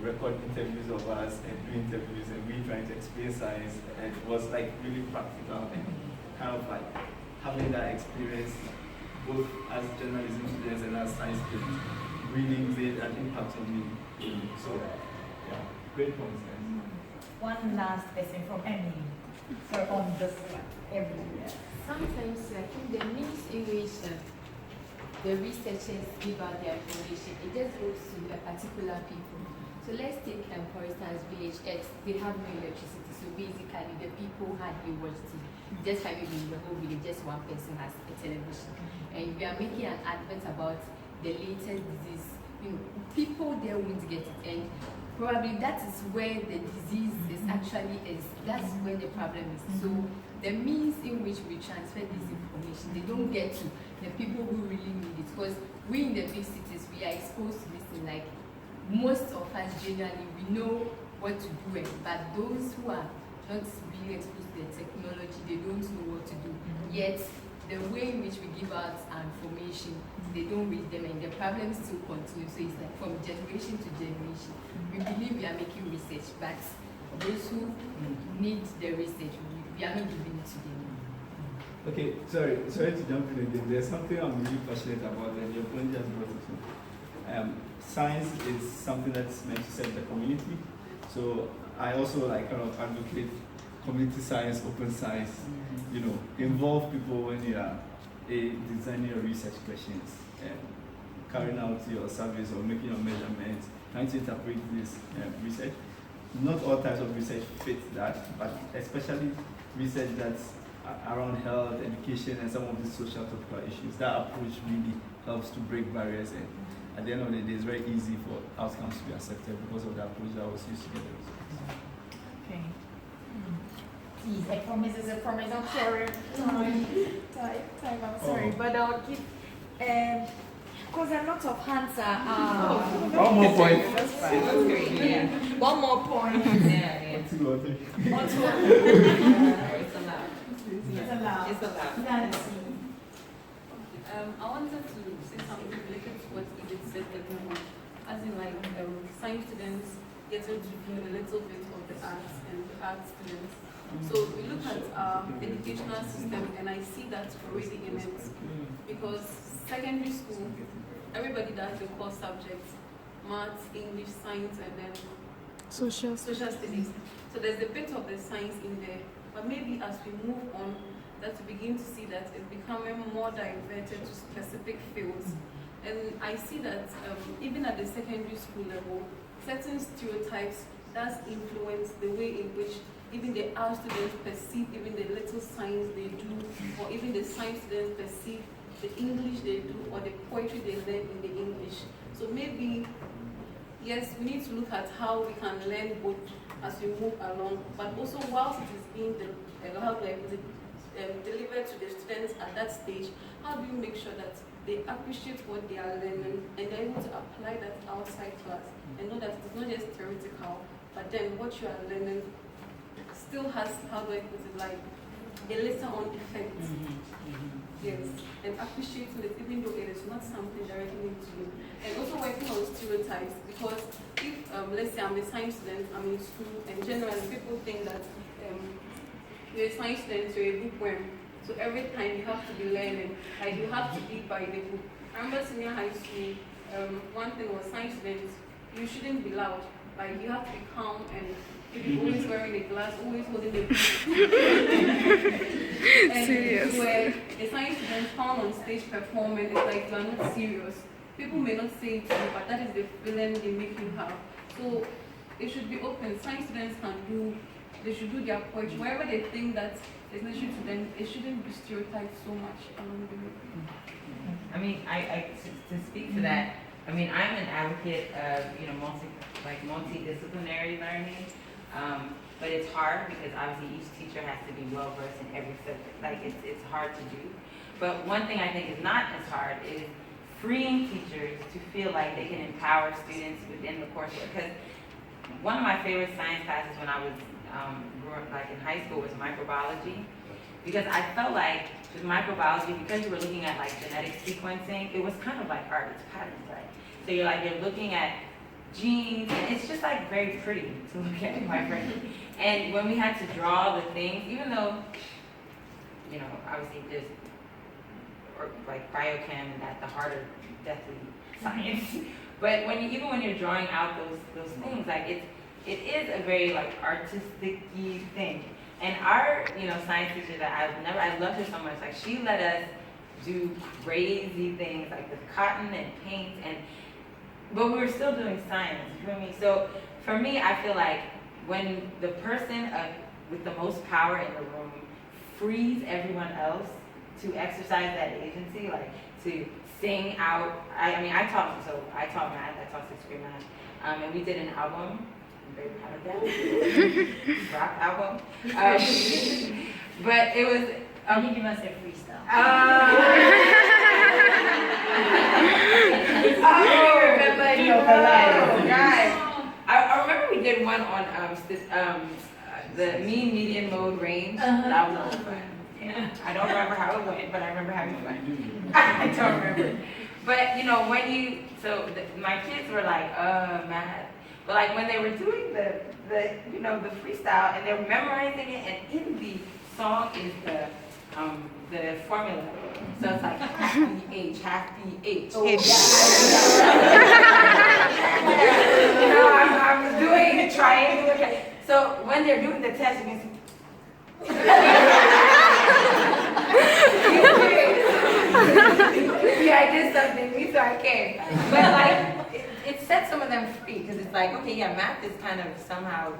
record interviews of us and do interviews, and we trying to explain science, and it was like really practical and kind of like having that experience both as journalism students and as science students really made an impact on me. So yeah, great points, guys. One last question from Emily. So on this one, Emily. Sometimes I think the means in which the researchers give out their information, it just goes to a particular people. So let's take, for instance, VHX, they have no electricity. So basically, the people hardly watch TV. Just maybe in the whole village, just one person has a television. And we are making an advert about the latest disease. People there won't get it. And probably that is where the disease is actually is. That's where the problem is. So the means in which we transfer this information, they don't get to the people who really need it. Because we in the big cities, we are exposed to this thing. Like most of us generally, we know what to do, but those who are not being exposed to the technology, they don't know what to do. Yet the way in which we give out our information, they don't read them, and the problem still continues. So it's like from generation to generation. We believe we are making research, but those who need the research, we are not giving it to them. Okay, sorry to jump in again. There's something I'm really passionate about, and your point just brought it to. Science is something that's meant to serve the community. So I also kind of advocate community science, open science. Involve people when you are designing your research questions, carrying out your surveys or making your measurements, trying to interpret this research. Not all types of research fit that, but especially research that's around health, education, and some of these social topical issues. That approach really helps to break barriers, and at the end of the day, it's very easy for outcomes to be accepted because of the approach that was used to get the results. Okay. Please, I promise it's a promise. I'm sorry. Time, I'm sorry. But I'll keep, because a lot of hands are. One more point. That's fine. That's great. Yeah. One more point. Yeah. Two or three. It's allowed. It's allowed. It's allowed. Nancy. I wanted to say something related to what Edith said earlier, as in science students getting to do a little bit of the arts and the art students. So we look at our educational system, and I see that already in it, because secondary school, everybody does the core subjects, maths, English, science, and then social studies. So there's a bit of the science in there, but maybe as we move on, that we begin to see that it's becoming more diverted to specific fields. And I see that even at the secondary school level, certain stereotypes does influence the way in which even the art students perceive even the little science they do, or even the science students perceive the English they do, or the poetry they learn in the English. So maybe, yes, we need to look at how we can learn both as we move along, but also whilst it is being delivered to the students at that stage, how do you make sure that they appreciate what they are learning and they're able to apply that outside class and know that it's not just theoretical, but then what you are learning still has, how do I put it, a lesson on effect. Yes, and appreciating it even though it is not something directly linked to you. And also working on stereotypes, because if, let's say I'm a science student, I'm in school, and generally people think that you're a science student, you're a bookworm. So every time you have to be learning, like you have to be by the book. I remember senior high school, one thing was science students, you shouldn't be loud. Like you have to be calm and you're always wearing a glass, always holding a book. And Serious. where a science student found on stage performing, it's like you are not serious. People may not say it to you, but that is the feeling they make you have. So it should be open. Science students they should do their poetry. Wherever they think that is necessary to them, it shouldn't be stereotyped so much along the way. I mean, to speak to that, I mean, I'm an advocate of, multidisciplinary learning, but it's hard because obviously each teacher has to be well versed in every subject. Like it's hard to do. But one thing I think is not as hard is freeing teachers to feel like they can empower students within the coursework. Because one of my favorite science classes when I was in high school was microbiology, because I felt like with microbiology, because you were looking at like genetic sequencing, it was kind of like art, it's patterns, right? So you're looking at genes, and it's just like very pretty to look at, quite frankly. And when we had to draw the things, even though, obviously there's like biochem and at the heart of deathly science, but even when you're drawing out those things, like it is a very like artistic-y thing. And our science teacher that I loved her so much, like she let us do crazy things like with cotton and paint, but we were still doing science, you feel me? So for me, I feel like when the person with the most power in the room frees everyone else to exercise that agency, like to sing out. I taught math, I taught 6th grade math, and we did an album. I'm very proud of that. Rap album. But it was. Can you give us a freestyle? I remember we did one on the mean median mode range. That was all fun. Yeah. I don't remember how it went, but I remember having fun. I don't remember. But my kids were like, math. But like when they were doing the freestyle and they were memorizing it, and in the song is the formula. So it's like half BH, half BH. Oh, yeah. I was doing a triangle. So when they're doing the test, you can see. Yeah, I did something, so I came. But like, it set some of them free, because it's like, okay, yeah, math is kind of somehow,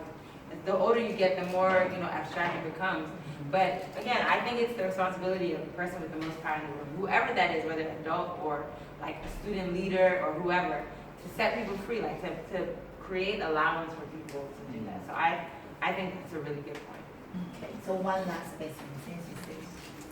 the older you get, the more, abstract it becomes. But again, I think it's the responsibility of the person with the most power in the room, whoever that is, whether an adult or like a student leader or whoever, to set people free, like to create allowance for people to do that. So I think that's a really good point. Okay, so one last person, since you said,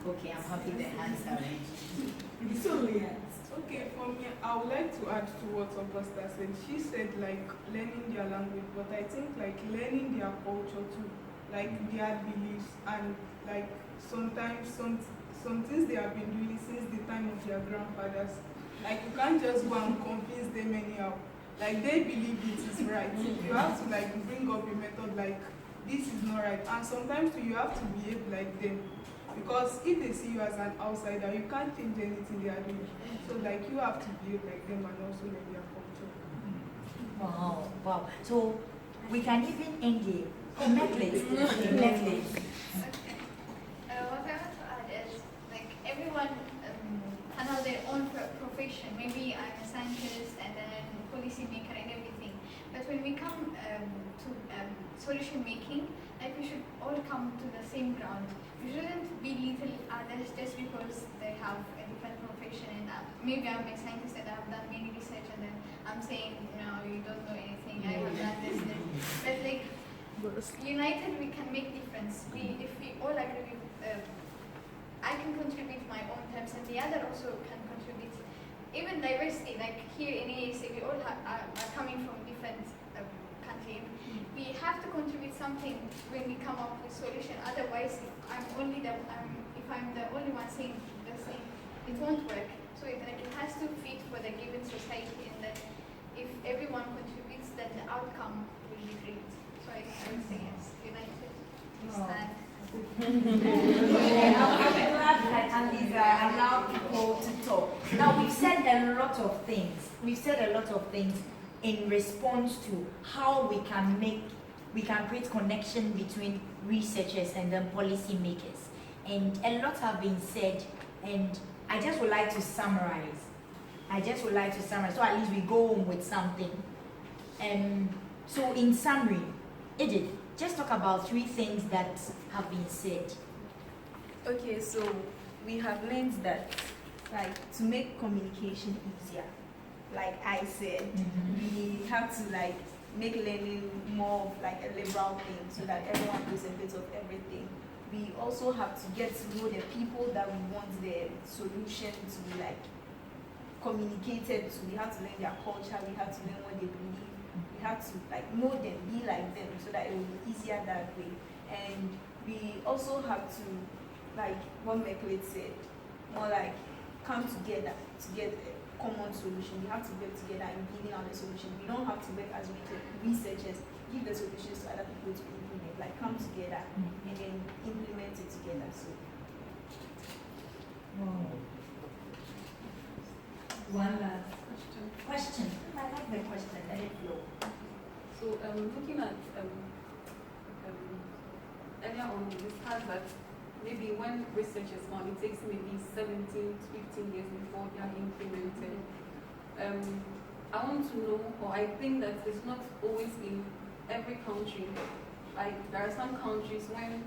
okay, I'm happy the hands are raised. So yes. Okay, for me, I would like to add to what Augusta said. She said like learning their language, but I think like learning their culture too, like their beliefs, and like sometimes some things they have been doing since the time of their grandfathers. Like you can't just go and convince them anyhow. Like they believe it is right. You have to like bring up a method like this is not right, and sometimes too, you have to behave like them. Because if they see you as an outsider, you can't change anything they are doing. So like you have to behave like them and also learn their culture. Wow. So we can even engage. Necklace. Okay. What I want to add is like everyone has their own profession. Maybe I'm a scientist and then policy maker and everything. But when we come to solution making, like we should all come to the same ground. We shouldn't belittle others just because they have a different profession. And maybe I'm a scientist and I've done many research, and then I'm saying, you don't know anything. I have done this. But like united, we can make difference. If we all agree with, I can contribute my own terms, and the other also can contribute. Even diversity, like here in ASA, we all are coming from different countries. We have to contribute something when we come up with solution. Otherwise, if I'm the only one saying the same, it won't work. So it has to fit for the given society, and that if everyone contributes, then the outcome will be great. So I would say yes, united we stand. I'm glad that Andiza allowed people to talk. Now we've said a lot of things. In response to how we can create connection between researchers and then policymakers. And a lot have been said, and I just would like to summarize. So at least we go home with something. So in summary, Edith, just talk about 3 things that have been said. Okay, so we have learned that, like, to make communication easier, like I said, we have to like make learning more of like a liberal thing so that everyone knows a bit of everything. We also have to get to know the people that we want the solution to be like communicated to. We have to learn their culture, we have to learn what they believe, we have to like know them, be like them, so that it will be easier that way. And we also have to, like what Meklet said, more like come together to get a common solution. We have to work together in giving out the solution. We don't have to work as researchers, give the solutions to other people to implement. Like come together and then implement it together. So one last question. I like the question. Let it flow. So looking at earlier on, we discussed that maybe when researchers come, it takes maybe 17 to 15 years before they are implemented. I want to know, or I think that it's not always in every country. Like there are some countries when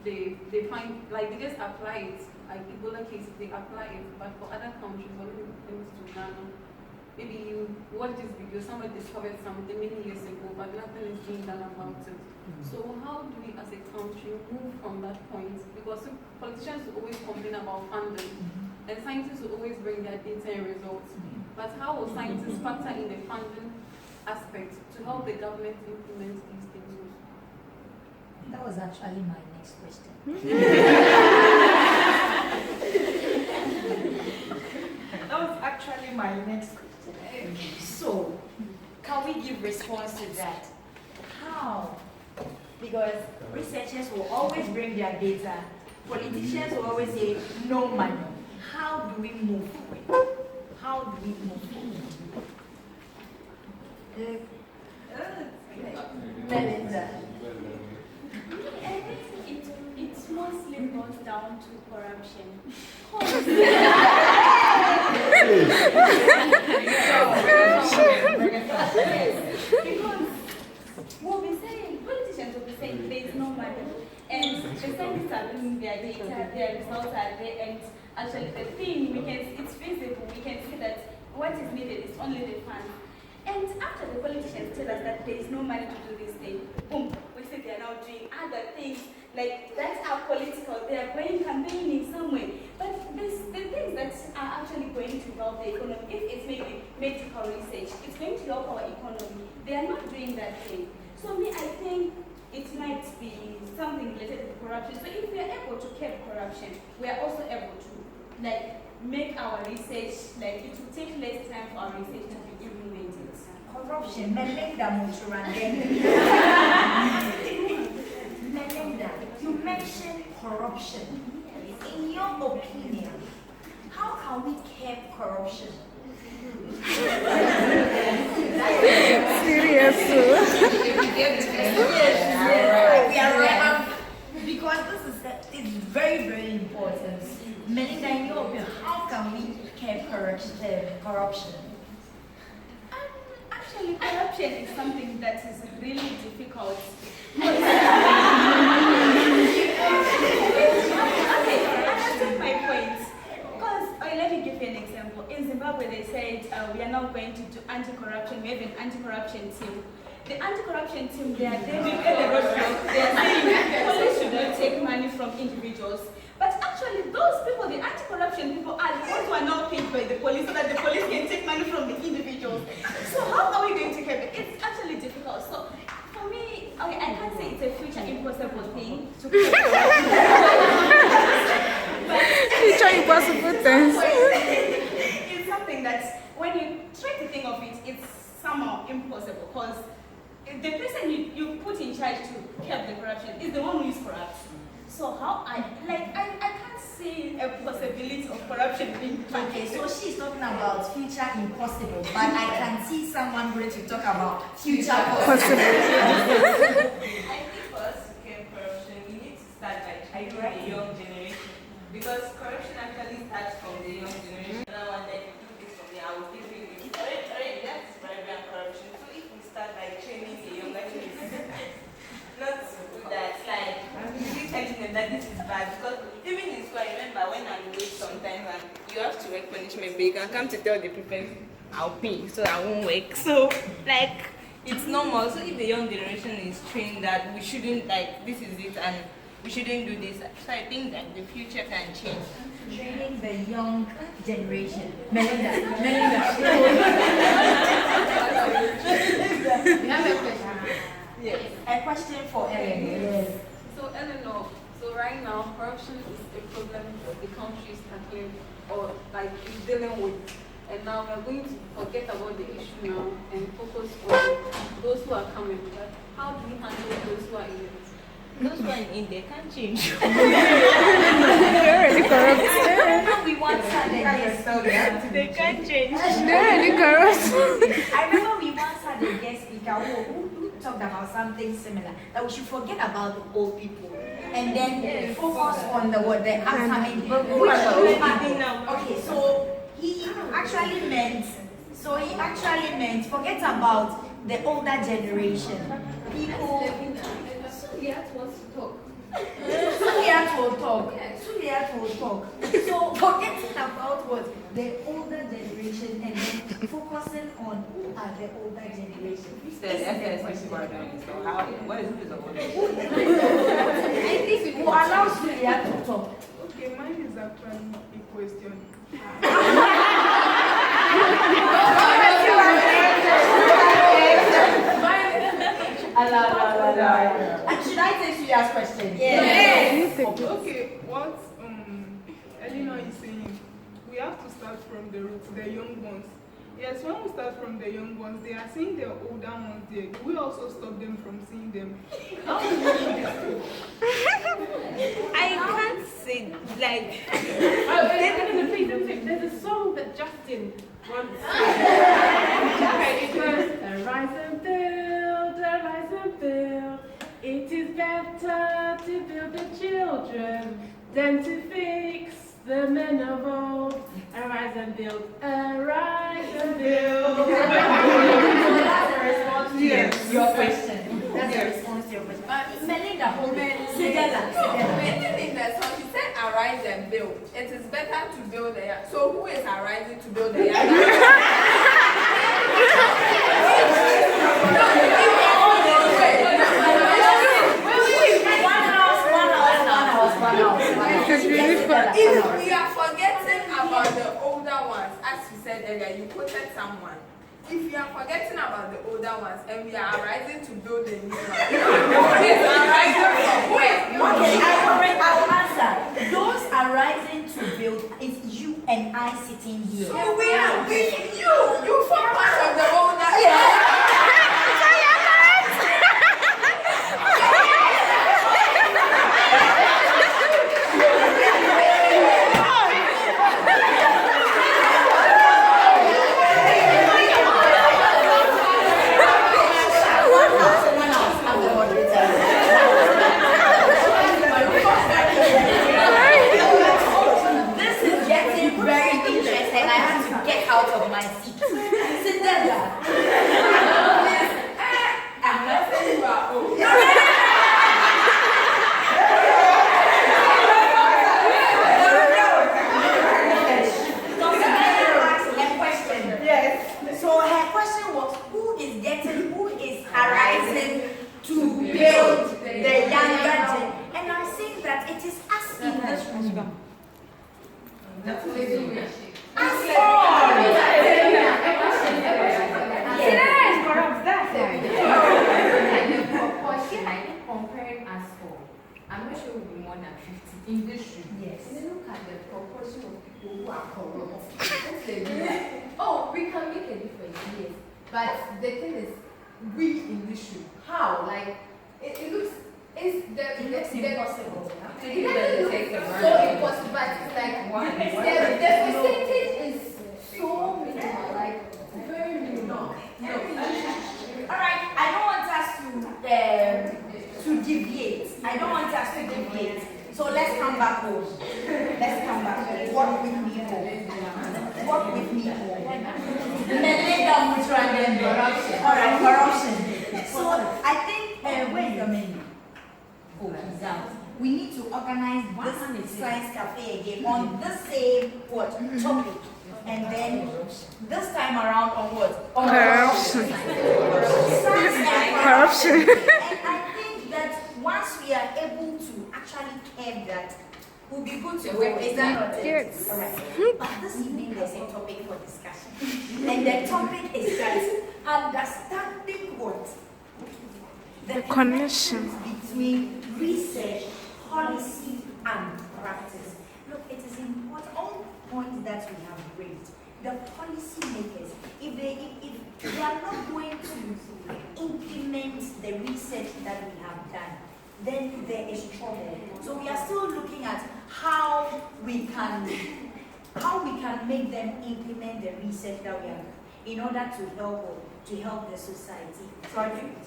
they find, like they just apply it, like Ebola cases, they apply it, but for other countries, or maybe to Ghana, maybe you watch this video, somebody discovered something many years ago, but nothing is being done about it. So how do we as a country move from that point? Because politicians will always complain about funding, and scientists will always bring their data and results. But how will scientists factor in the funding aspect to help the government implement these things? That was actually my next question. That was actually my next question. So, can we give response to that? How? Because researchers will always bring their data. Politicians will always say, no money. How do we move forward? How do we move forward? Melinda. I think it mostly boils down to corruption. Because we'll be saying, politicians will be saying there is no money, and the scientists are doing their data, their results are there, and actually the thing it's visible, we can see that what is needed is only the funds. And after the politicians tell us that there is no money to do this thing, boom, we see they are now doing other things, like that's how political, they are going campaigning somewhere. But the things that are actually going to help the economy, if it's maybe medical research, it's going to help our economy. They are not doing that thing. So I think it might be something related to corruption. So if we are able to curb corruption, we are also able to make our research, it will take less time for our research to be implemented. Corruption, Melinda Muturandeni. Melinda, you mentioned corruption. In your opinion, how can we curb corruption? Yes. Because this is very, very important. Melinda, in your opinion, how can we curb corruption? Actually, corruption is something that is really difficult. Okay, I take my point. Because, let me give you an example. In Zimbabwe, they said we are now going to do anti-corruption. We have an anti-corruption team. The anti-corruption team, they are there to get the roadblock. They are saying police should not take money from individuals. But actually, those people, the anti-corruption people, are the ones who are now paid by the police so that the police can take money from the individuals. So how are we going to have it? It's actually difficult. So for me, I a future impossible thing to Future impossible things. It's something that when you try to think of it, it's somehow impossible because the person you put in charge to curb the corruption is the one who is corrupt. So how I can't see a possibility of corruption being Okay, so she's talking about future impossible, but I can see someone going to talk about future possible. I think for us to curb corruption, we need to start by training the young generation. Because corruption actually starts from the young generation. And I want that you do this for me, I will give you this. Already, that's bribery and corruption. So if we start by training the younger generation, not to do that, like, really telling them that this is bad. Because even in school, I remember when I'm late sometimes, and you have to work punishment, but you can come to tell the prefect, I'll pay, so I won't work. So, like, it's normal. So if the young generation is trained that we shouldn't, like, this is it, and we shouldn't do this. So I think that the future can change. Training the young generation. Melinda. We have a question. Yes. A question for Ellen. Yes. So Eleanor, so right now corruption is a problem that the country is tackling or like is dealing with. And now we're going to forget about the issue now and focus on those who are coming. But how do we handle those who are in it? Those who are in there can't change. They're already corrupt. We once had a guest. They can't change. They're already corrupt. I remember we once had a guest speaker who talked about something similar, that we should forget about the old people and then focus on the upcoming. Okay, so he actually meant forget about the older generation. People. Suliat wants to talk. Suliat will talk. So forgetting about what the older generation and then focusing on who are the older generation. You said FS Department, so how, what is the older I think we will allow Suliat to talk. Okay, mine is actually a question. And should I take Sulia's question? Yes. Okay, what Eleanor is saying, we have to start from the roots, the young ones. Yes, when we start from the young ones, they are seeing the older ones there. We also stop them from seeing them. How do we do this? I can't say, like... There's a song that Justin once it goes, arise and build. It is better to build the children than to fix the men of old. Arise and build. That's a response to your question. That's a response to your question. Melinda, hold it. Melinda, so she said arise and build. It is better to build a yard. So who is arising to build a yard? If we are forgetting about the older ones, as you said earlier, you quoted someone. If we are forgetting about the older ones and we are arising to build a new one, who is arising from where? Okay, I will answer. Those arising to build is you and I sitting here. So we are you form part of the older. Out of my seat. Sit down. I'm not saying you are old. Yes. So her question was, who is arising to build the younger gen? And I'm saying that it is us in this room. Compare will be more than 50 in this room. Yes. And then look at the proportion of people who are corrupt. That's the reason. Oh, we can make a difference, yes. But the thing is, we in this room, how? Like, it looks, it looks impossible. It doesn't look so impossible, but it's like, the percentage is so minimal, like, very minimal. No. Alright, I don't want us to deviate. I don't want us to deviate. So let's come back home. Let's come back home. Work with me home. Work with me home. And then lay down with random corruption. Alright, corruption. So I think, where is the menu? Oh, he's out. We need to organize this science cafe again on the same topic. And then this time around on what? On Corruption. Corruption. And I think that once we are able to actually have that, we'll be good to go. Is that not it? Yes. All right. But this evening there's a topic for discussion. And the topic is that understanding what? The connection between research, policy, and practice. Look, it is important. All points that we have raised, the policy makers, if they are not going to implement the research that we have done, then there is trouble. So we are still looking at how we can make them implement the research that we have in order to help the society. So I think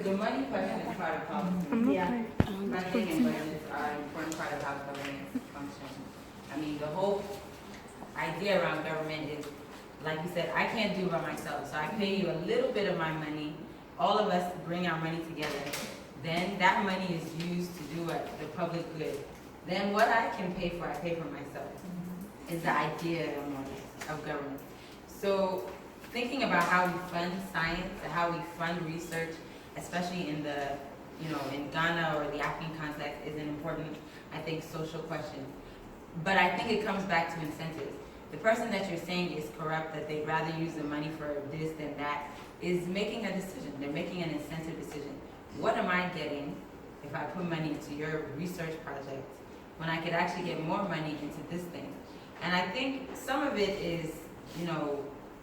the money question is part of policy. Yeah. Funding and budgets are an important part of how government functions. I mean, the whole idea around government is, like you said, I can't do it by myself. So I pay you a little bit of my money. All of us bring our money together. Then that money is used to do what? The public good. Then what I can pay for, I pay for myself. Is the idea of government. So thinking about how we fund science and how we fund research, especially in the, in Ghana or the African context, is an important, I think, social question. But I think it comes back to incentives. The person that you're saying is corrupt, that they'd rather use the money for this than that, is making a decision. They're making an incentive decision. What am I getting if I put money into your research project when I could actually get more money into this thing? And I think some of it is,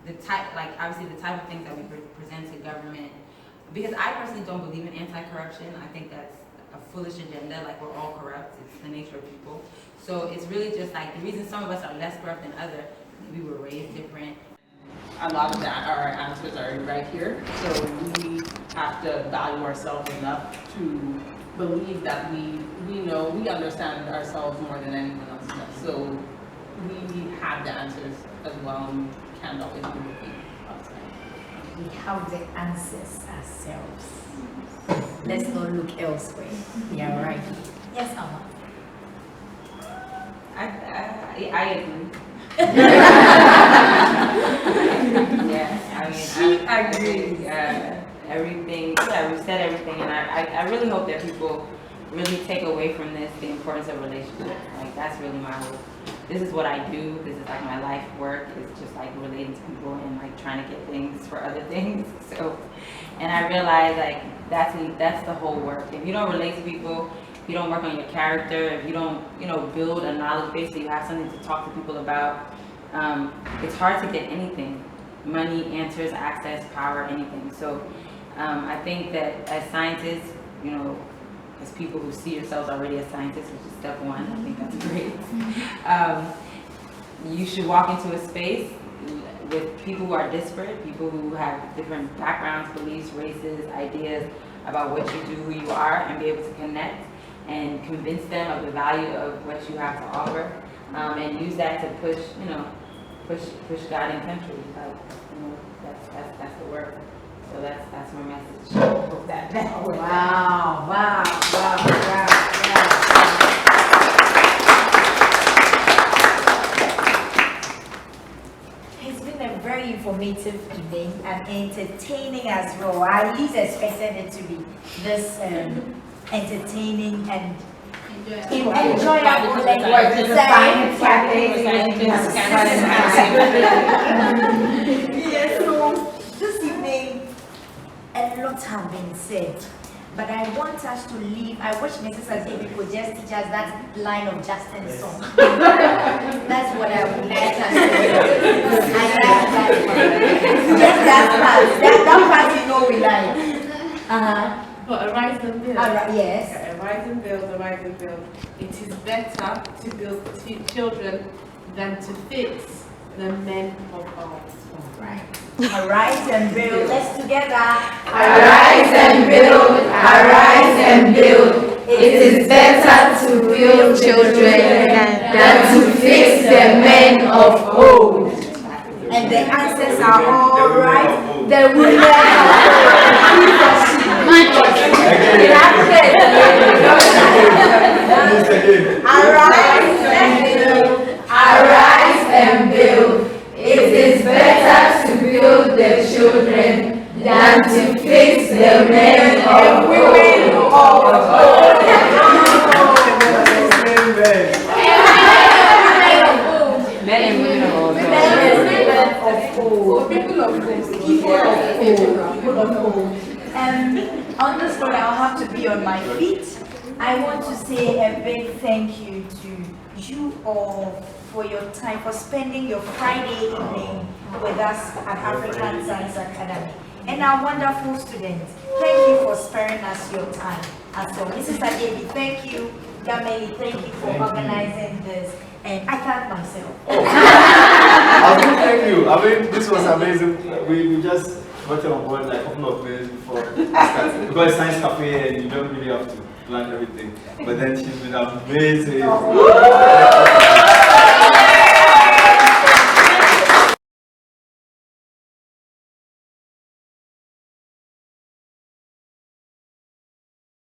the type, obviously the type of things that we present to government. Because I personally don't believe in anti-corruption. I think that's a foolish agenda, like we're all corrupt. It's the nature of people. So it's really just like the reason some of us are less corrupt than others, we were raised different. A lot of that, our answers are right here. So we have to value ourselves enough to believe that we understand ourselves more than anyone else does. So we have the answers as well. We can't always be looking outside. We have the answers ourselves. Let's not look elsewhere. Yeah, right. Yes, Amma. I agree. Yes, I agree. Everything, we've said everything, and I really hope that people really take away from this the importance of relationships. Like, that's really my hope. This is what I do. This is like my life work. It's just like relating to people and like trying to get things for other things. So, and I realize like that's the whole work. If you don't relate to people, if you don't work on your character, if you don't, build a knowledge base so you have something to talk to people about, it's hard to get anything. Money, answers, access, power, anything. So I think that as scientists, as people who see yourselves already as scientists, which is step one, I think that's great. You should walk into a space with people who are disparate, people who have different backgrounds, beliefs, races, ideas about what you do, who you are, and be able to connect and convince them of the value of what you have to offer, and use that to push God and country. That's the work. So that's my message. Hope that. Wow. It's been a very informative evening and entertaining as well. I at least expected it to be this entertaining and enjoyable. Yes, so this evening a lot have been said, But I want us to leave. I wish Mrs. Adjaye could just teach us that line of Justin's song. That's what I would like us to do. I like that part. Just that part. That part you know we like. But arise and build. Yes. Okay, arise and build, arise and build. It is better to build children than to fix the men of old. Right. Arise and build. Let's together. Arise and build. Arise and build. It is better to build children than to fix the men of old. And the answers are all right. The women Arise and build. It is better to build the children than to fix the men of old. Men and women of old. On this one, I'll have to be on my feet. I want to say a big thank you to you all for your time, for spending your Friday evening with us at African Science Academy. And our wonderful students, thank you for sparing us your time. And so, Mrs. Adjaye, thank you. Gameli, thank you for organizing this. And I thank myself. I mean, thank you. I mean, this was amazing. We just got on board like a couple of minutes before starting. Because it's Science Cafe and you don't really have to plan everything. But then she's been amazing.